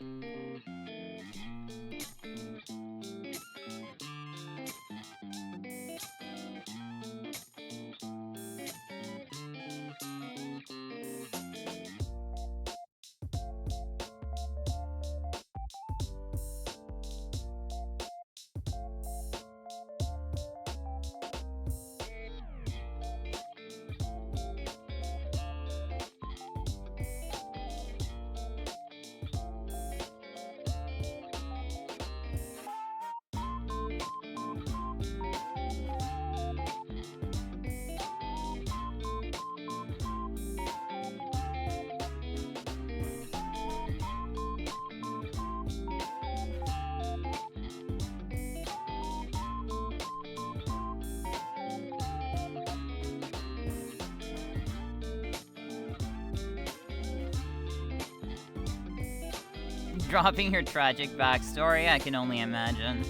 Dropping your tragic backstory, I can only imagine.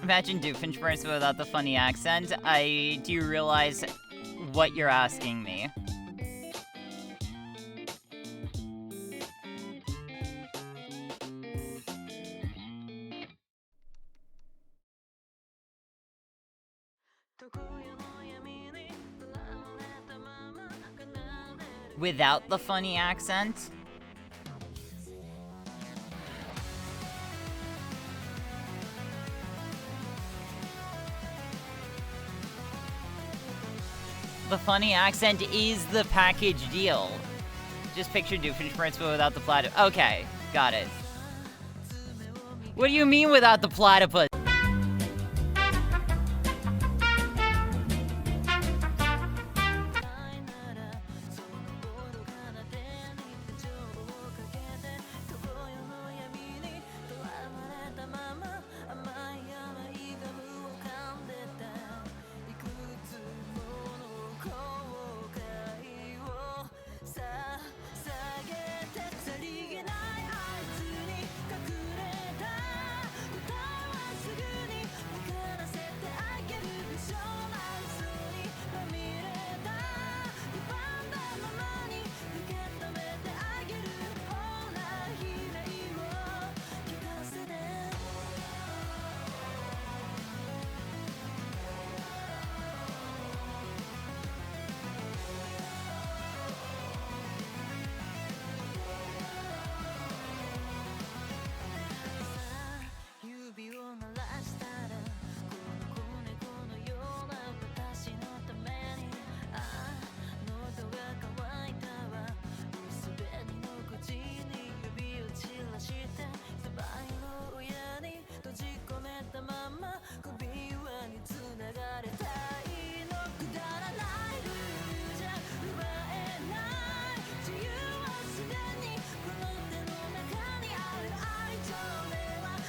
Imagine Doofenshmirtz without the funny accent. Do you realize what you're asking me? Without the funny accent? The funny accent is the package deal. Just picture Doofenshmirtz but without the platypus. Okay, got it. What do you mean without the platypus?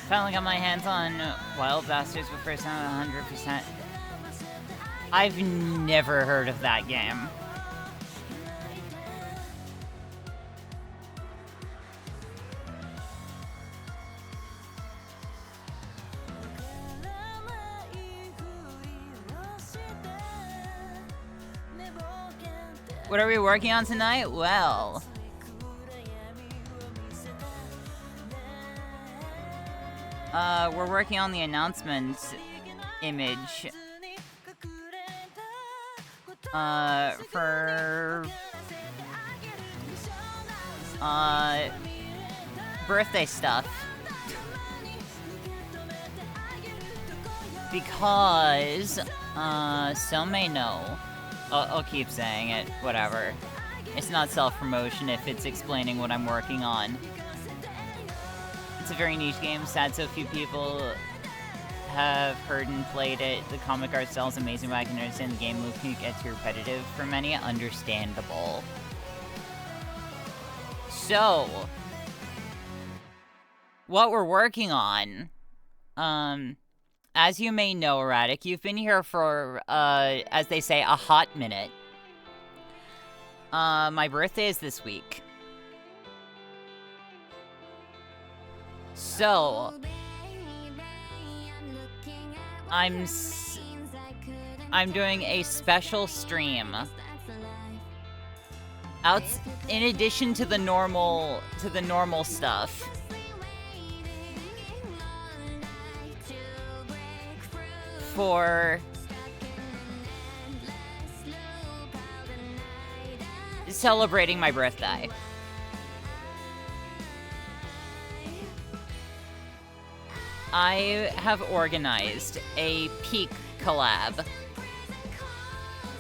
Finally got my hands on Wild Bastards for first time 100%. I've never heard of that game. What are we working on tonight? Well, we're working on the announcement image for birthday stuff. Because some may know. I'll keep saying it, whatever. It's not self-promotion if it's explaining what I'm working on. It's a very niche game, sad so few people have heard and played it. The comic art style is amazing, but I can understand the game loop can get too repetitive for many. Understandable. So, what we're working on, as you may know, Erratic, you've been here for, as they say, a hot minute. My birthday is this week. So, I'm doing a special stream. In addition to the normal stuff. For celebrating my birthday. I have organized a Peak collab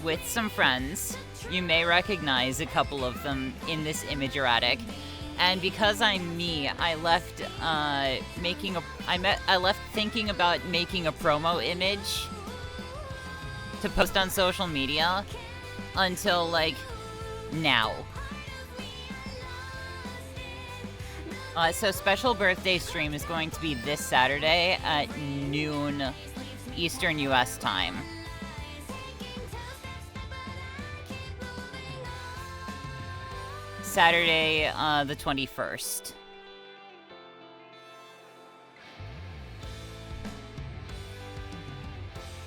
with some friends. You may recognize a couple of them in this image, Erratic. And because I'm me, I left thinking about making a promo image to post on social media until, like, now. So special birthday stream is going to be this Saturday at noon Eastern US time. Saturday, the 21st.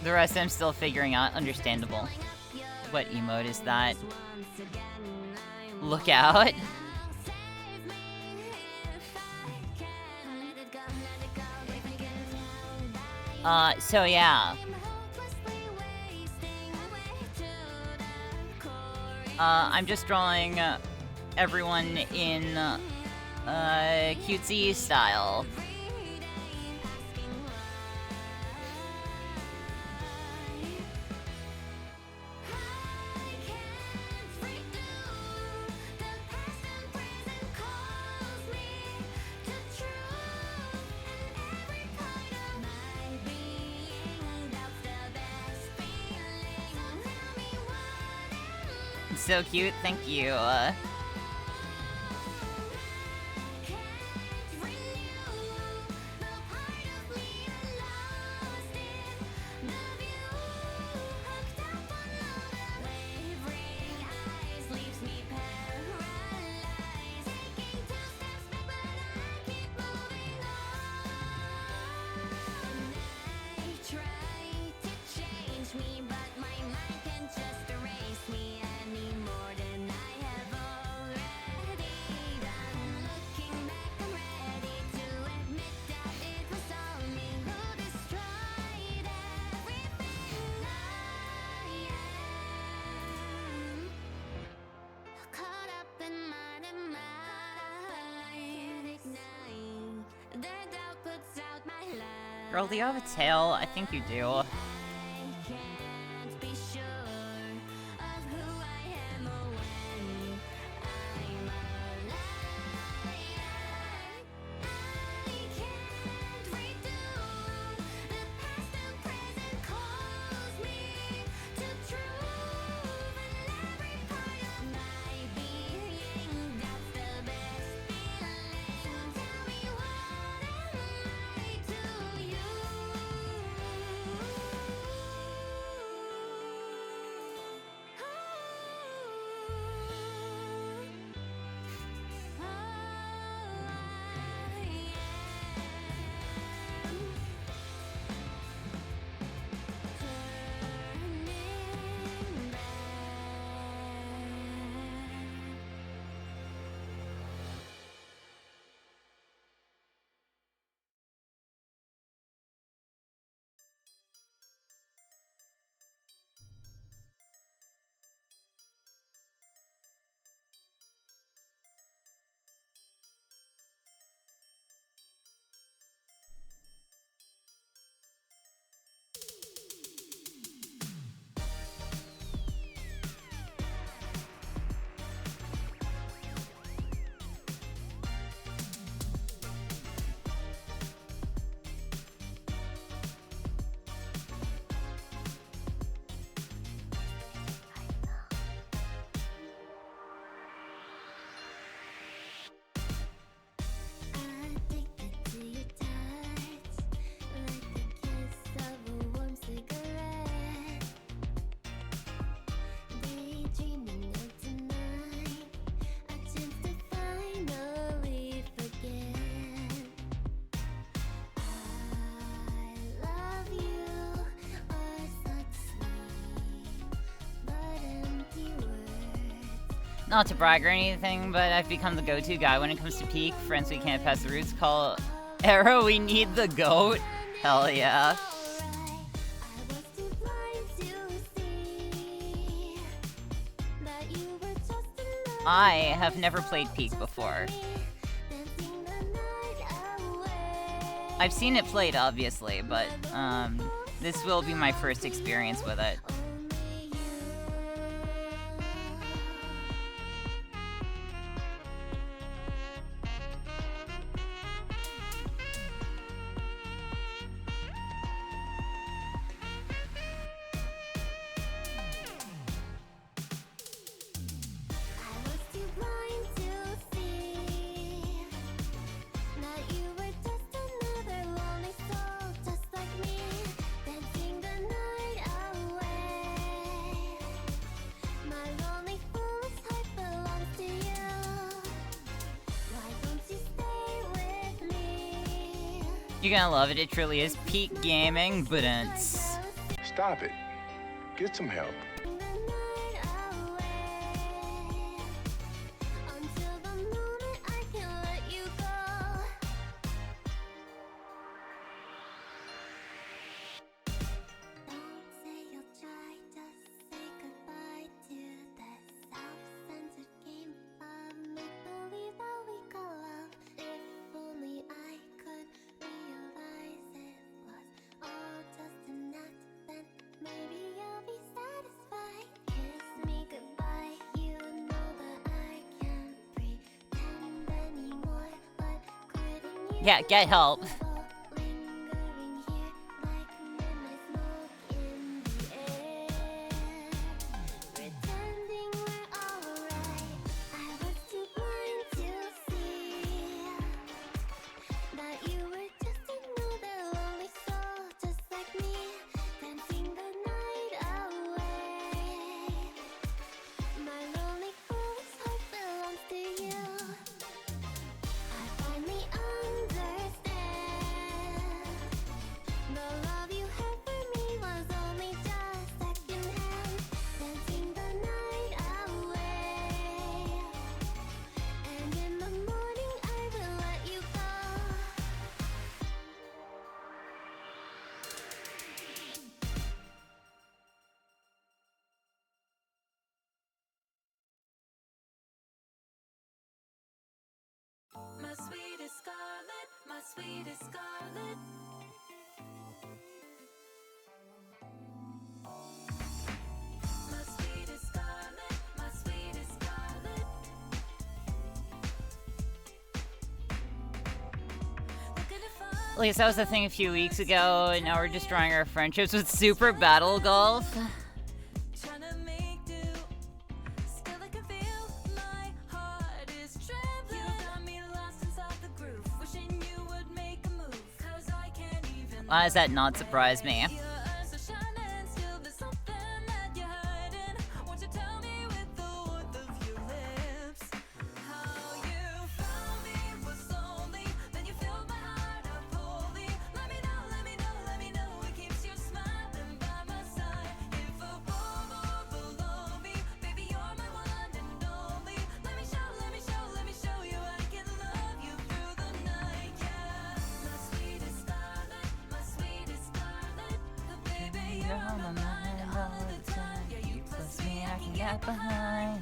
The rest I'm still figuring out. Understandable. What emote is that? Look out. So yeah. I'm just drawing everyone in cutesy style. So cute, thank you. Girl, do you have a tail? I think you do. Not to brag or anything, but I've become the go-to guy when it comes to peak. Friends we can't pass the roots call Arrow, we need the goat. Hell yeah. I have never played Peak before. I've seen it played, obviously, but this will be my first experience with it. You're gonna love it. It truly is peak gaming, but it's... Stop it. Get some help. Yeah, get help. My sweetest Scarlet, my sweetest Scarlet. My sweetest Scarlet, my sweetest Scarlet. At least that was the thing a few weeks ago, and now we're destroying our friendships with Super Battle Golf. Why does that not surprise me? Behind.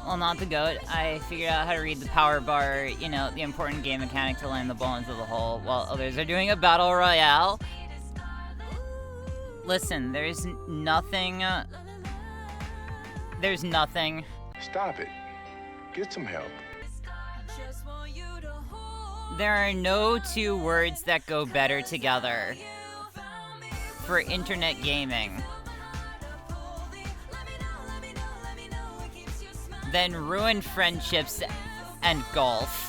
Well, not the GOAT. I figured out how to read the power bar, you know, the important game mechanic to land the ball into the hole, while others are doing a battle royale. Listen, there's nothing. There's nothing. Stop it. Get some help. There are no two words that go better together for internet gaming than ruined friendships and golf.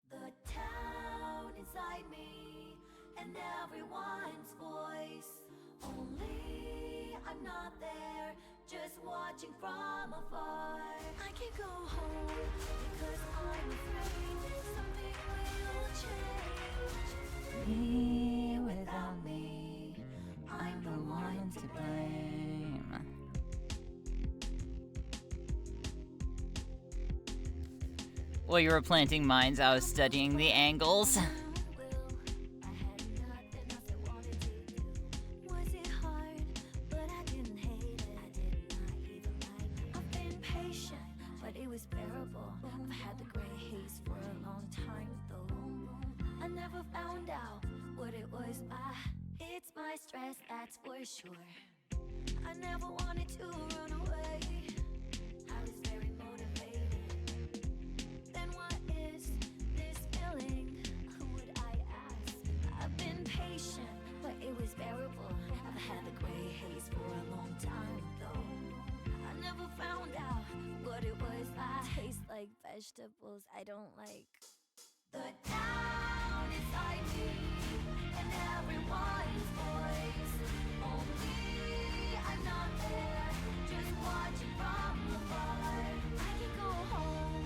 The town inside me and everyone's voice. Only I'm not there, just watching from afar. I can't go home because I'm afraid something will change. Me without me, I'm the one to blame. While you were planting mines, I was studying the angles. It's my stress, that's for sure. I never wanted to run away. I was very motivated. Then what is this feeling? Who would I ask? I've been patient, but it was bearable. I've had the gray haze for a long time though. I never found out what it was. I taste like vegetables I don't like. The town inside me and everyone's voice. Only I'm not there, just watching from afar. I can go home,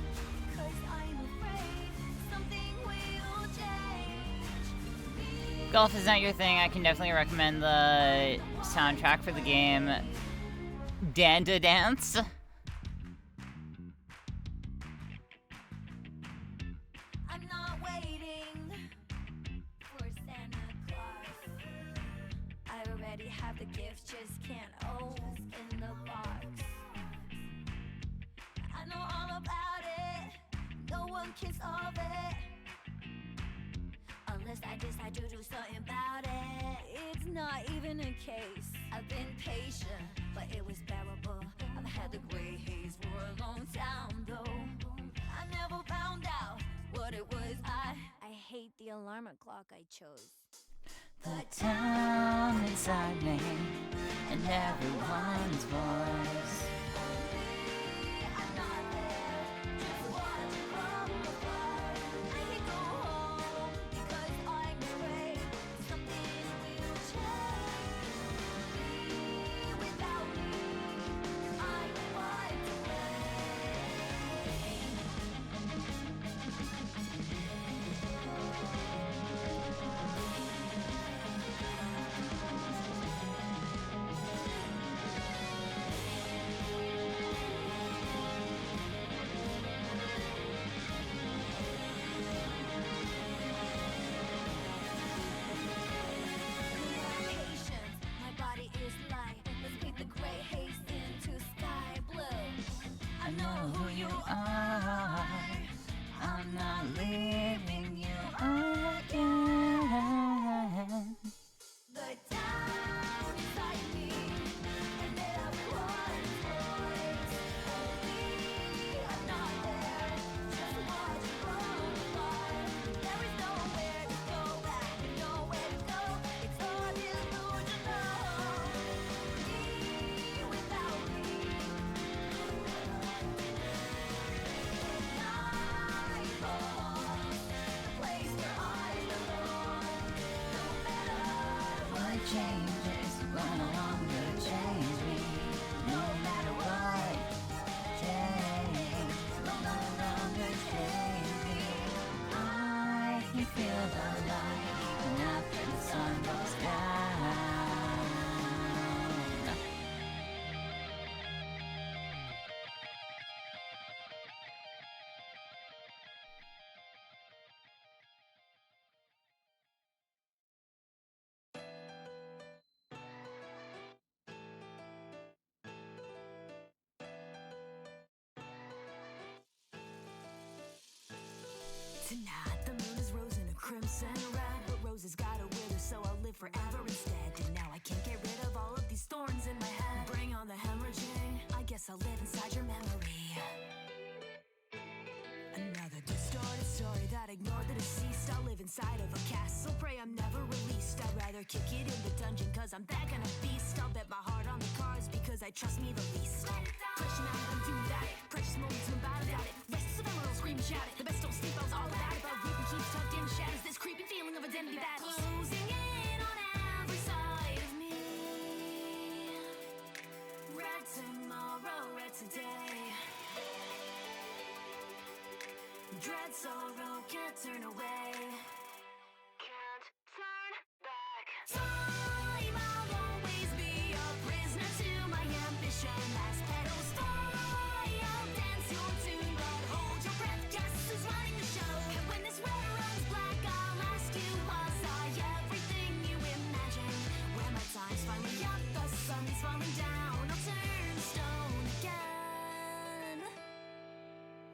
cause I'm afraid something will change. Golf is not your thing. I can definitely recommend the soundtrack for the game Danda Dance. I'm not waiting for Santa Claus. I already have the gift, just can't open the box. I know all about it, no one can solve it unless I decide to do something about it. It's not even a case. I've been patient, but it was bearable. I've had the gray haze for a long time though. I never found out what it was. I hate the alarm clock I chose. The town inside me and everyone's voice. I'm not there, just watching from afar. I can go home because I'm afraid something will change. Me without me, I'm the one to patience, my body is light. Let's paint the gray haze into sky blue. I know who you are. I'm not leaving you again. The town inside me and everyone's voice. Only I'm not there, just watching from afar. There is nowhere to go back, nowhere to go. It's all delusional. Me without me. changes will no longer change me. No matter what, change will no longer change me. I can feel the light even after the sun goes down. Tonight the moon is rose in a crimson red, but roses gotta wither, so I'll live forever instead. And now I can't get rid of all of these thorns in my head. Bring on the hemorrhaging, I guess I'll live inside your memory. Another distorted story that ignored the deceased. I'll live inside of a castle, pray I'm never released. I'd rather kick it in the dungeon, cause I'm that kind of beast. I'll bet my heart on the cards, because I trust me the least. Precious man, don't do that. Precious moments when bad about it. Restless of emerald, scream and shout it. The best don't sleep, I was all about it. But weeping keeps tucked in shadows. This creeping feeling of identity battles closing in on every side of me. Red tomorrow, red today. Dread sorrow, can't turn away. Can't turn back. Time, I'll always be a prisoner to my ambition. Last petals fly, I'll dance your tune, but hold your breath, guess who's running the show? And when this road runs black, I'll ask you, was I everything you imagined? When my time's finally up, the sun's falling down, I'll turn stone again.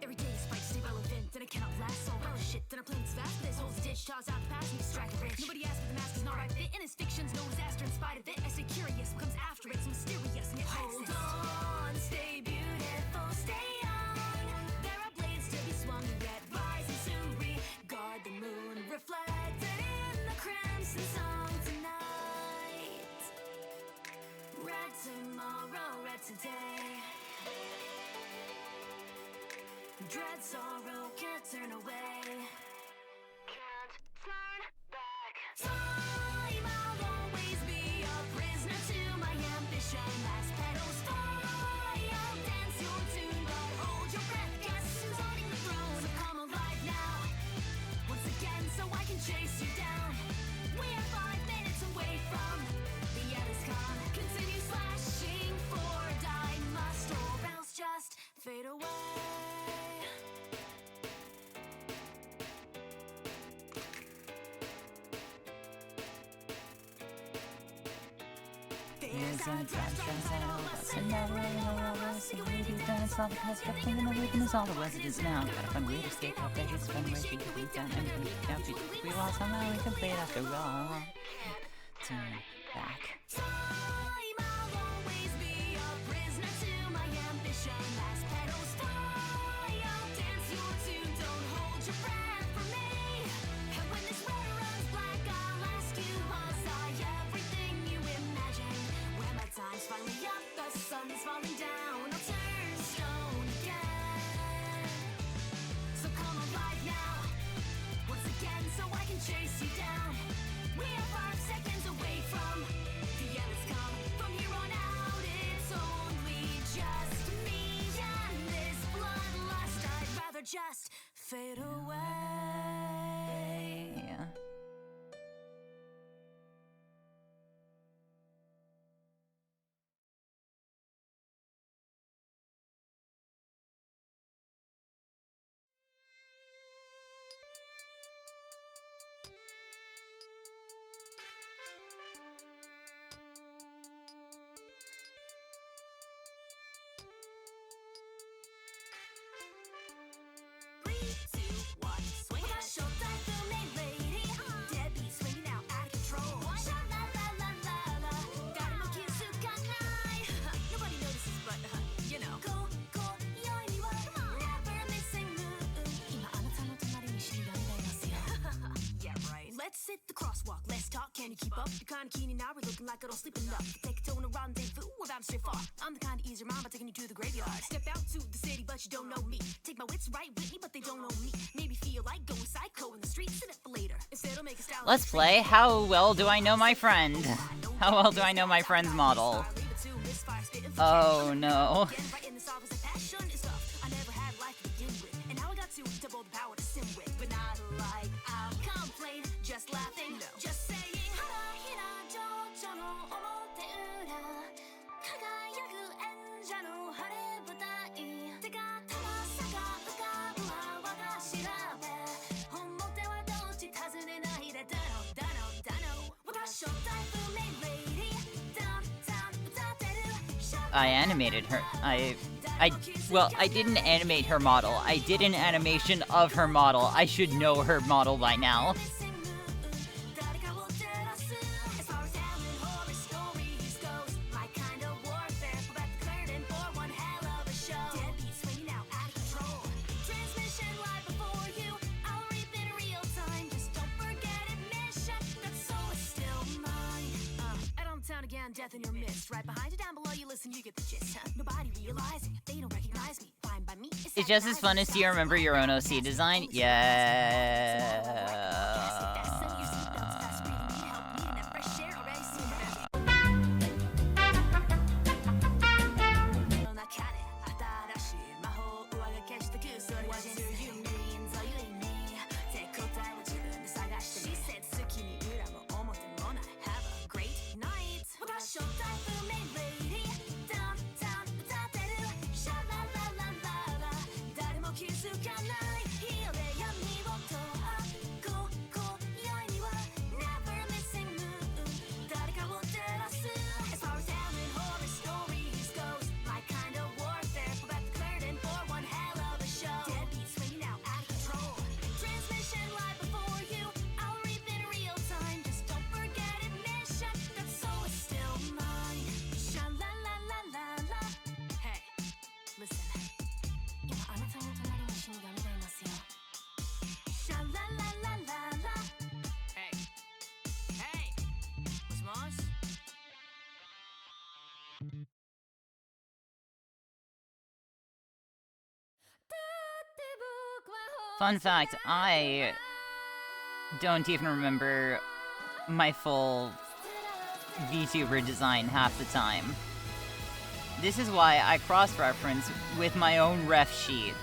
Every day spikes stay relevant, and I cannot last all relish shit. Then our planet's vast, but this holds a ditch, toss out the past and distract the rich. Nobody asked, but the mask is not right fit, and his fiction's no disaster in spite of it. I stay curious, what comes after it's mysterious, and yet hold on, stay beautiful, stay young. There are blades to be swung, yet rising soon. Regard the moon reflected in the crimson song tonight. Red tomorrow, red today. Dread sorrow, can't turn away. Can't turn back. Time, I'll always be a prisoner to my ambition. Last petals fly, I'll dance your tune, but hold your breath, guess who's holding the throne? So come alive now, once again, so I can chase you down. We are 5 minutes away from the end is come. Continue slashing, for I must, or else just fade away. There's a draft outside all of us, and never really know all of us. See what we've done, it's all because kept thinking the weekend is all the was it is now. Gotta find a way to escape out there, just find a way to get we've done everything we can do. We all somehow incomplete after all. Turn back. Time, I'll always be a prisoner to my ambition. Last petals fly, I'll dance your tune, don't hold your breath for me. And when this road runs black, I'll ask you, was I everything you imagined? When my time's finally up, the sun's falling down, I'll turn stone again. So come alive now, once again, so I can chase you down. We are 5 seconds away from the end has come. From here on out, it's only just me and this bloodlust. I'd rather just fade away. Let's hit the crosswalk, let's talk, can you keep up? You're kinda keen and now we're looking like I don't sleep enough. Take a toe on a rendezvous, we're bound to stray far. I'm the kind of ease your mind by taking you to the graveyard. Step out to the city, but you don't know me. Take my wits right with me, but they don't know me. Maybe feel like going psycho in the streets, and it for later. Instead, I'll make a style. Let's play How Well Do I Know My Friend? No How well do I know my friend's model? Oh no. I animated her. Well, I didn't animate her model. I did an animation of her model. I should know her model by now. Death in your midst, right behind you, down below you listen, you get the gist. Nobody realizing they don't recognize me. Fine by me. It's just as fun as do you remember your own OC design? Yeah. Fun fact, I don't even remember my full VTuber design half the time. This is why I cross-reference with my own ref sheet.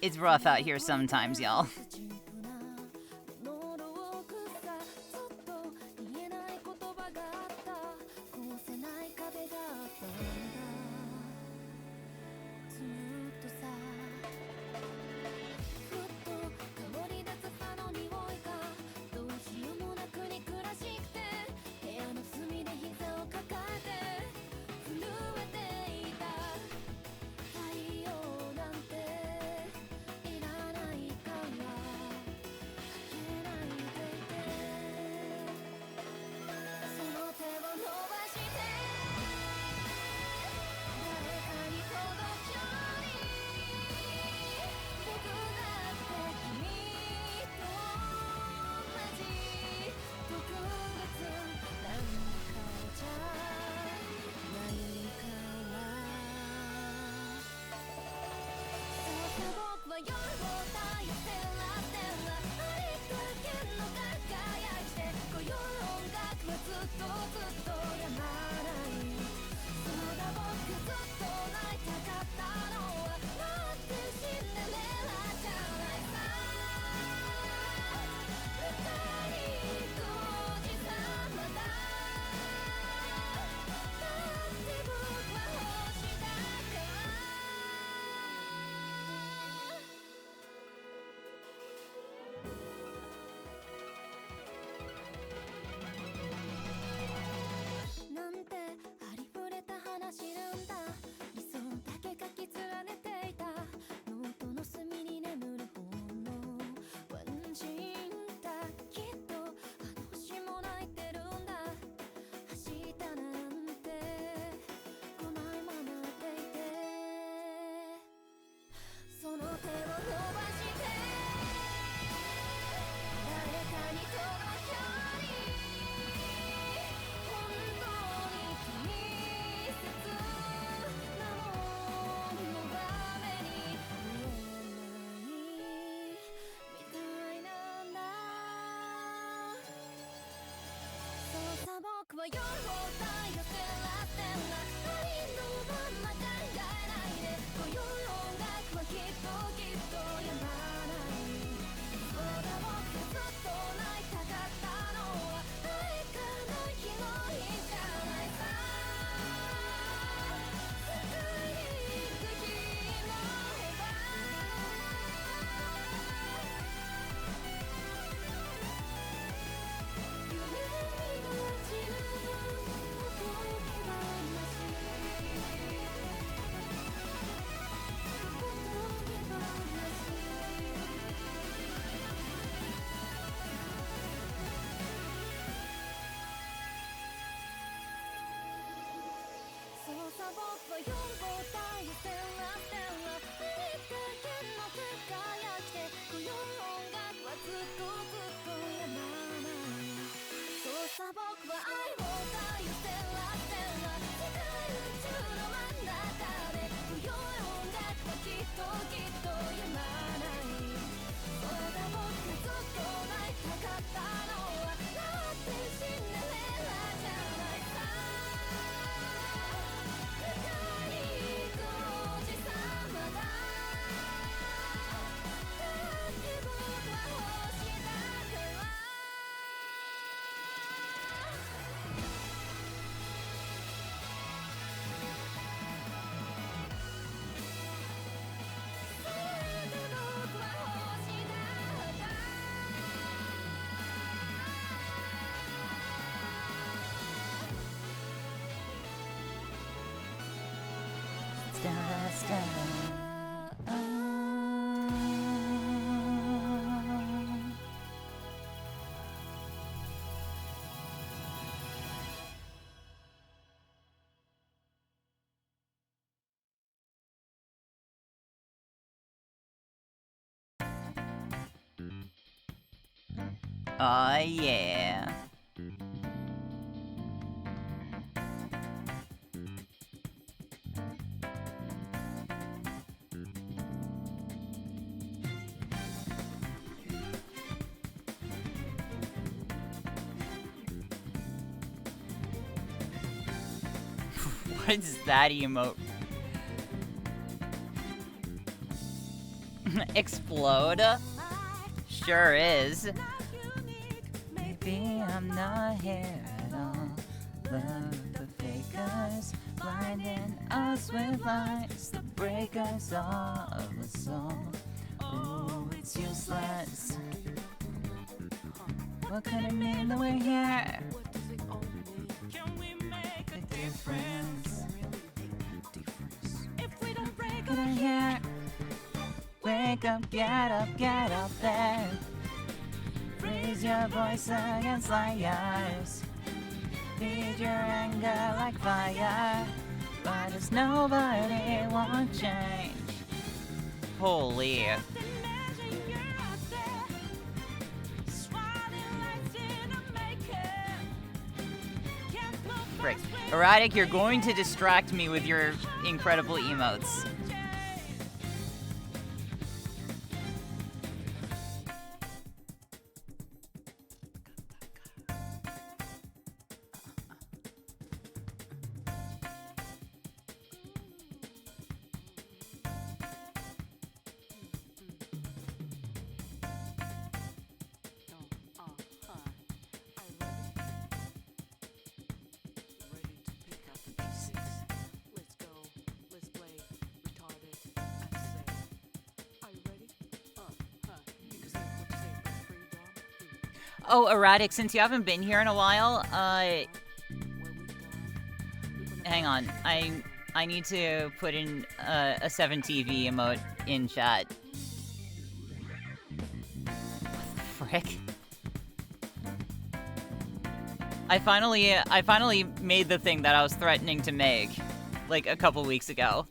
It's rough out here sometimes, y'all. は夜を太陽照らせなありのまま考えないでこよ音楽はきっとやまないそれをずっと泣いたかったのは愛から広いんじゃないさ世界に行く日もあれば夢に落ちる時そうさ僕は夜を太陽照らせらありったけの輝きでこよ音楽はずっとやまないそうさ僕は愛を太陽照らせら世界宇宙の真ん中でこよ音楽はきっとやまないそうだ僕がずっと泣いたかったのはだってシンデレラじゃないさ迎えに行くおじさまだだって僕は星だからそれで僕は星だからOh yeah. What is that emote? Explode? Sure is. Maybe I'm not here at all. Love the fakers, blinding us with lies that break us all of the soul. Ooh, it's useless. What could it mean that we're here? Can we make a difference? If we don't break it here, wake up, get up there. Raise your voice against liars. Feed your anger like fire. But there's nobody won't change. Holy. Frick. Erratic, you're going to distract me with your incredible emotes. Oh, Erratic, since you haven't been here in a while, hang on. I need to put in a 7TV emote in chat. What the frick? I finally made the thing that I was threatening to make, like, a couple weeks ago.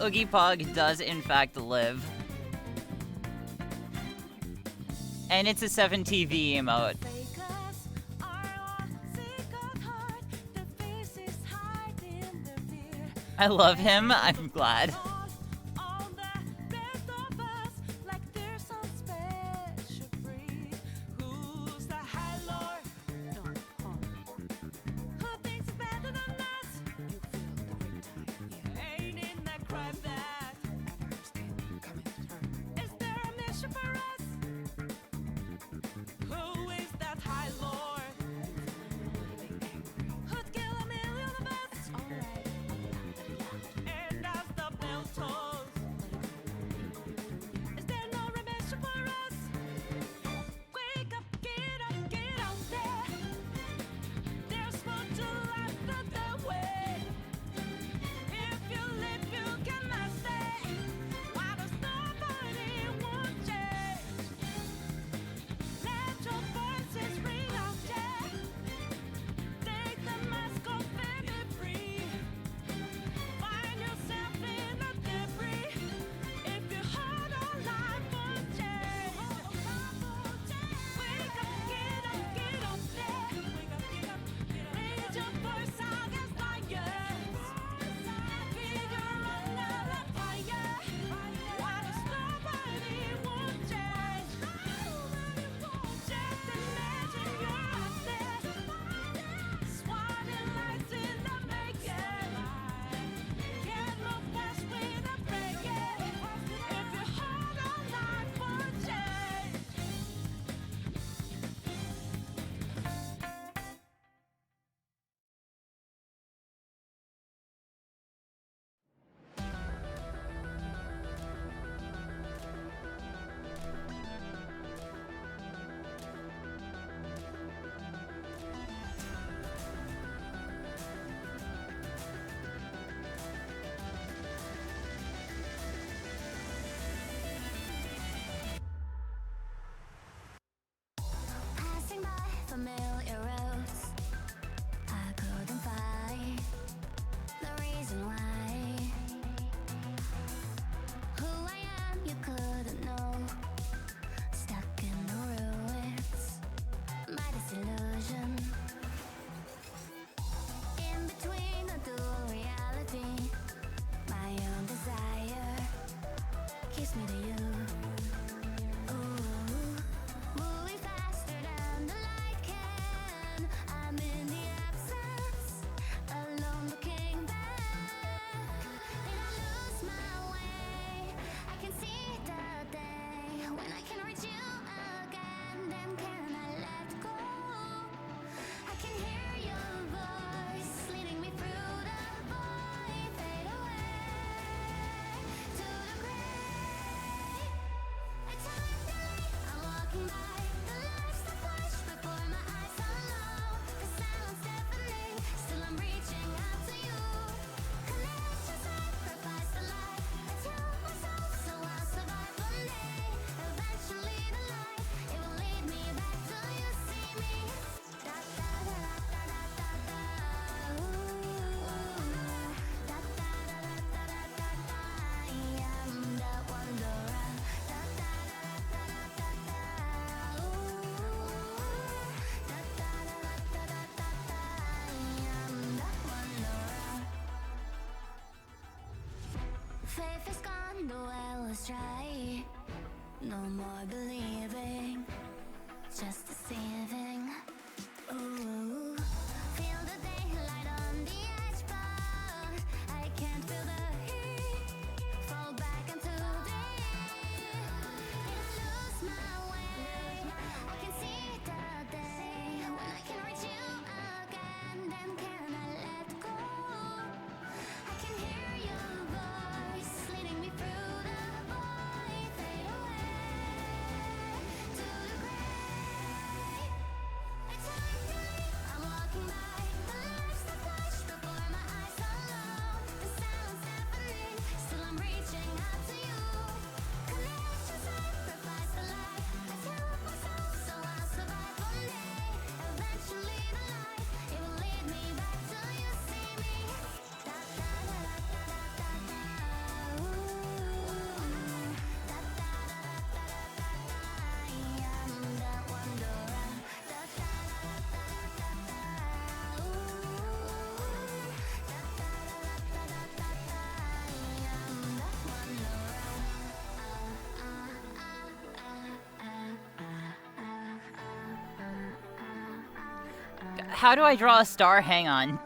Oogie Pog does in fact live. And it's a 7TV emote. I love him. I'm glad. All the best of us, like there's some special breed. Who's the high lord? Who thinks it's better than us? You feel the great time. Ain't in that crime that I don't understand. Come in turn. Is there a mission for us? Who is that high lord? Who'd kill a million of us? It's alright. And as the bell tolls, is there no remission for us? Wake up, get out there. There's more to life than the way. If you live, you cannot stay. Why does nobody want change? Let your voices ring out, yeah. Take the mask off and be free. Find yourself in the debris. If you hold on life for change. Wake up, get up there. Raise your voice against lions. Figure under the fire. Why does nobody want change? Just imagine you're out there. Swatting lights in the making. Can't move fast without breaking. If you hold on life for change. Passing by familiar roads, I couldn't find the reason why. Who I am, you couldn't know. Stuck in the ruins, my disillusion. In between a dual reality, my own desire keeps me to you. Ooh, moving faster than the light can. I'm in the absence, alone looking back. Did I lose my way? I can see the day when I can reach you again. Then can I let go? I can hear your voice leading me through the void. Fade away to the gray. A time delay, I'm walking by the lights that flash before my eyes alone. The silence deafening, still I'm reaching out to you. Connection sacrifice the light. I tell myself so I'll survive one day. Eventually the light, it will lead me back till you see me. Da da da da da da da. Ooh, da da da da da da da. I am the wanderer. Da da da da da da da. Ooh, da da da da da da da. I am the wanderer. Faith is gone, the well is dry. No more believing, just deceiving. Ooh, feel the daylight on the edge, but I can't feel the heat. Fall back into deep. Did I lose my way? I can see the day when I can reach you again. Then can I let go? I can hear your voice leading me through the void. Fade away to the gray. A time delay, How do I draw a star? Hang on.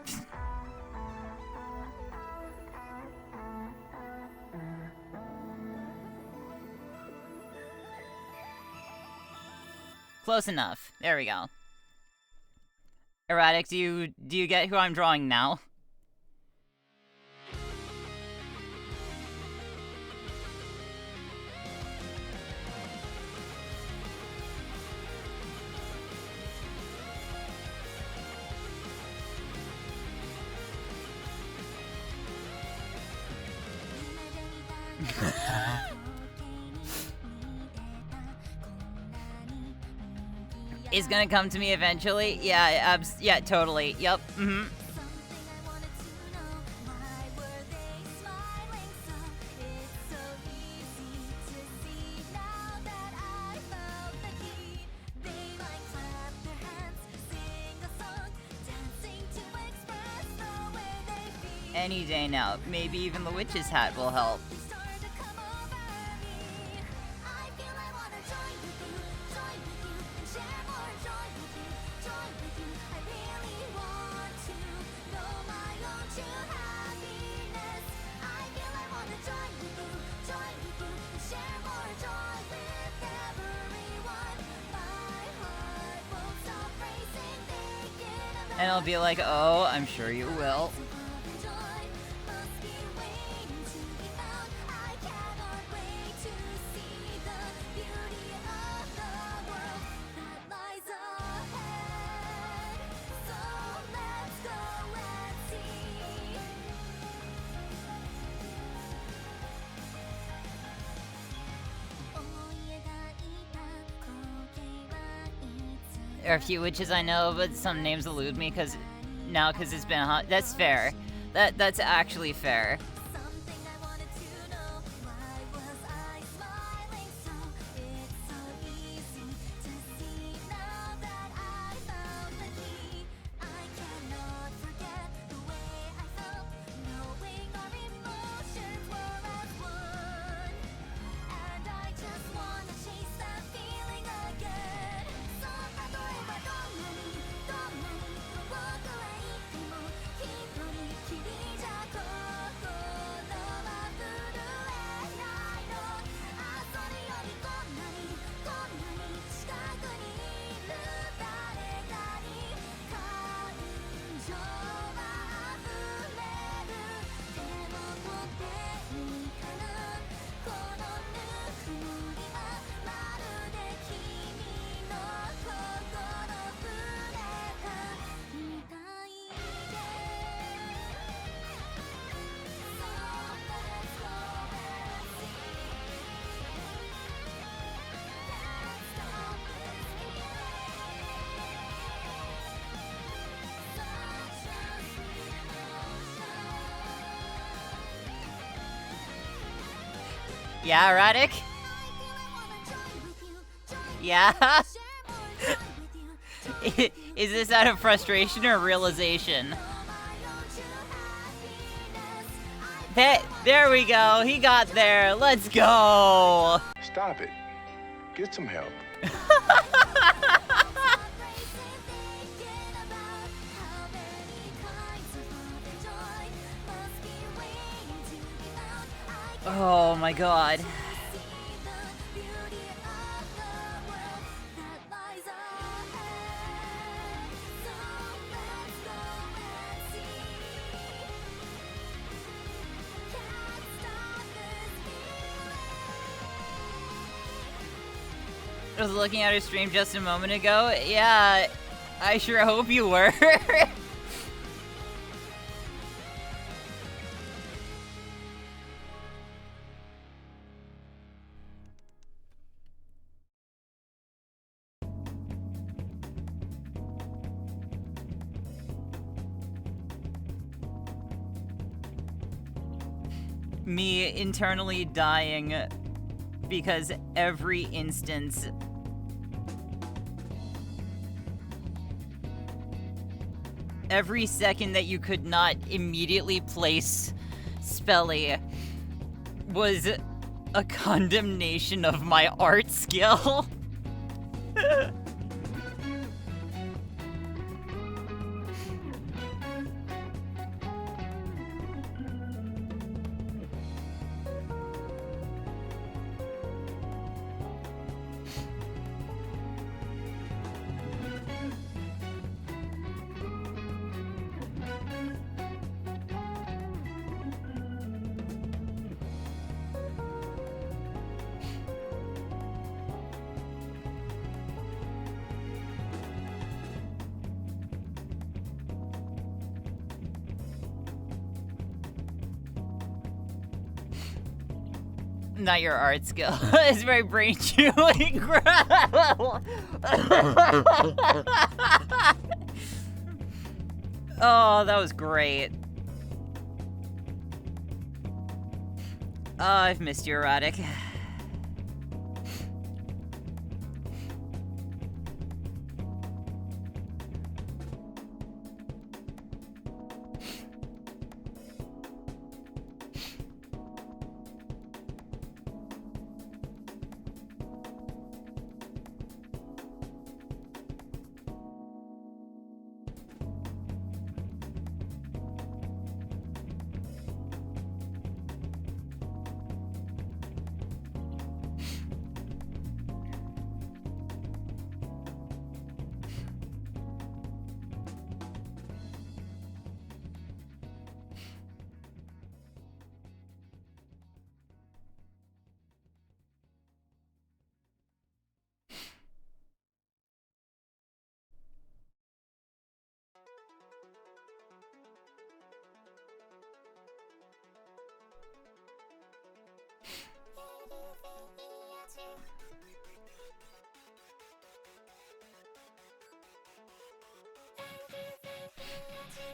Close enough. There we go. Erratic, do you get who I'm drawing now? Is gonna come to me eventually? Yeah, yeah, totally. Yep. Mm-hmm. Any day now. Maybe even the witch's hat will help. And I'll be like, oh, I'm sure you will. There are a few witches I know, but some names elude me because it's been hot. That's fair. That's actually fair. Yeah, erratic? Yeah? Is this out of frustration or realization? There we go. He got there. Let's go. Stop it. Get some help. Oh my god. I was looking at her stream just a moment ago. Yeah, I sure hope you were. Me internally dying because every instance every second that you could not immediately place Spelly was a condemnation of my art skill. Not your art skill. It's very brain chewing. Oh, that was great. Oh, I've missed you, Erotic.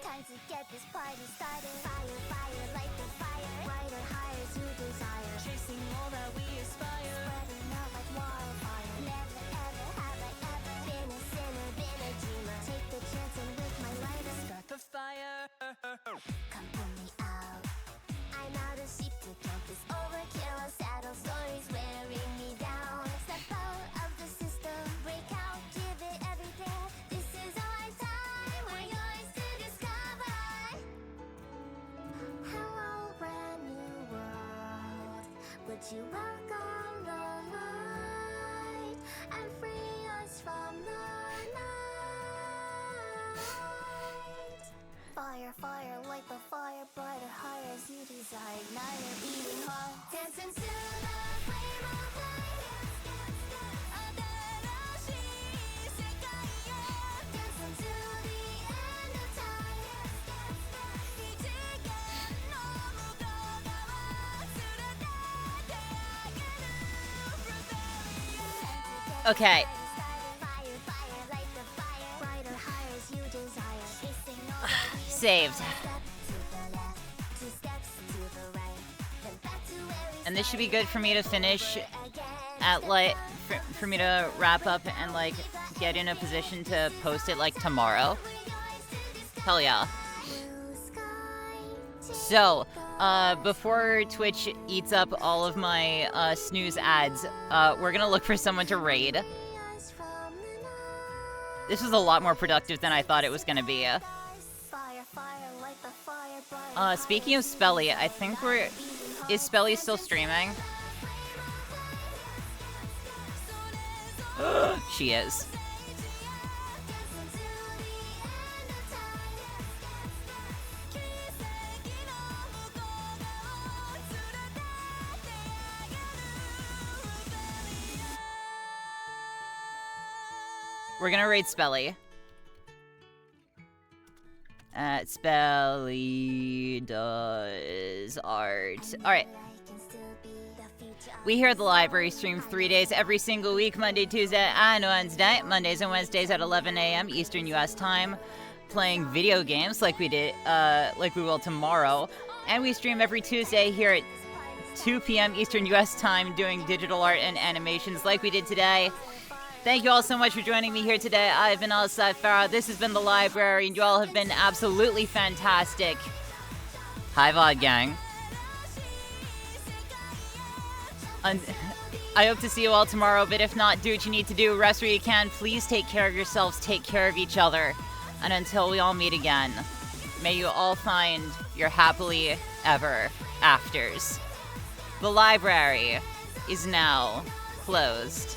Time to get this party started. Fire, fire, light the fire. Brighter, higher to desire. Chasing all that we aspire. Spreading out like wildfire. Never ever have I ever been a sinner, been a dreamer. Take the chance and with my lighter start the fire. Come pull me out. I'm out of sheep to count this overkill. Saddle stories wearing me down. Step out of the system, break out, give it everything. This is our time, we're yours to discover. Hello, brand new world. Would you welcome the light and free us from the night? Fire, fire, light the fire, brighter, higher as you desire. Ignite your beating heart. Dance into the flame of light. Dance into the end of time. Okay. Fire, fire, light the fire. Brighter, higher as you desire. Chasing all Saved. And this should be good for me to finish at like for me to wrap up and like get in a position to post it like tomorrow. Hell yeah. So, before Twitch eats up all of my snooze ads, we're gonna look for someone to raid. This was a lot more productive than I thought it was gonna be. Speaking of Spelly, I think is Spelly still streaming? She is. We're gonna raid Spelly. Spelly does art. Alright. We here at the library stream 3 days every single week, Monday, Tuesday, and Wednesday. Mondays and Wednesdays at 11 a.m. Eastern US time, playing video games like we will tomorrow. And we stream every Tuesday here at 2 p.m. Eastern US time, doing digital art and animations like we did today. Thank you all so much for joining me here today. I've been Al-Sai Farah. This has been The Library, and you all have been absolutely fantastic. Hi, VOD gang. I hope to see you all tomorrow, but if not, do what you need to do. Rest where you can. Please take care of yourselves. Take care of each other. And until we all meet again, may you all find your happily ever afters. The library is now closed.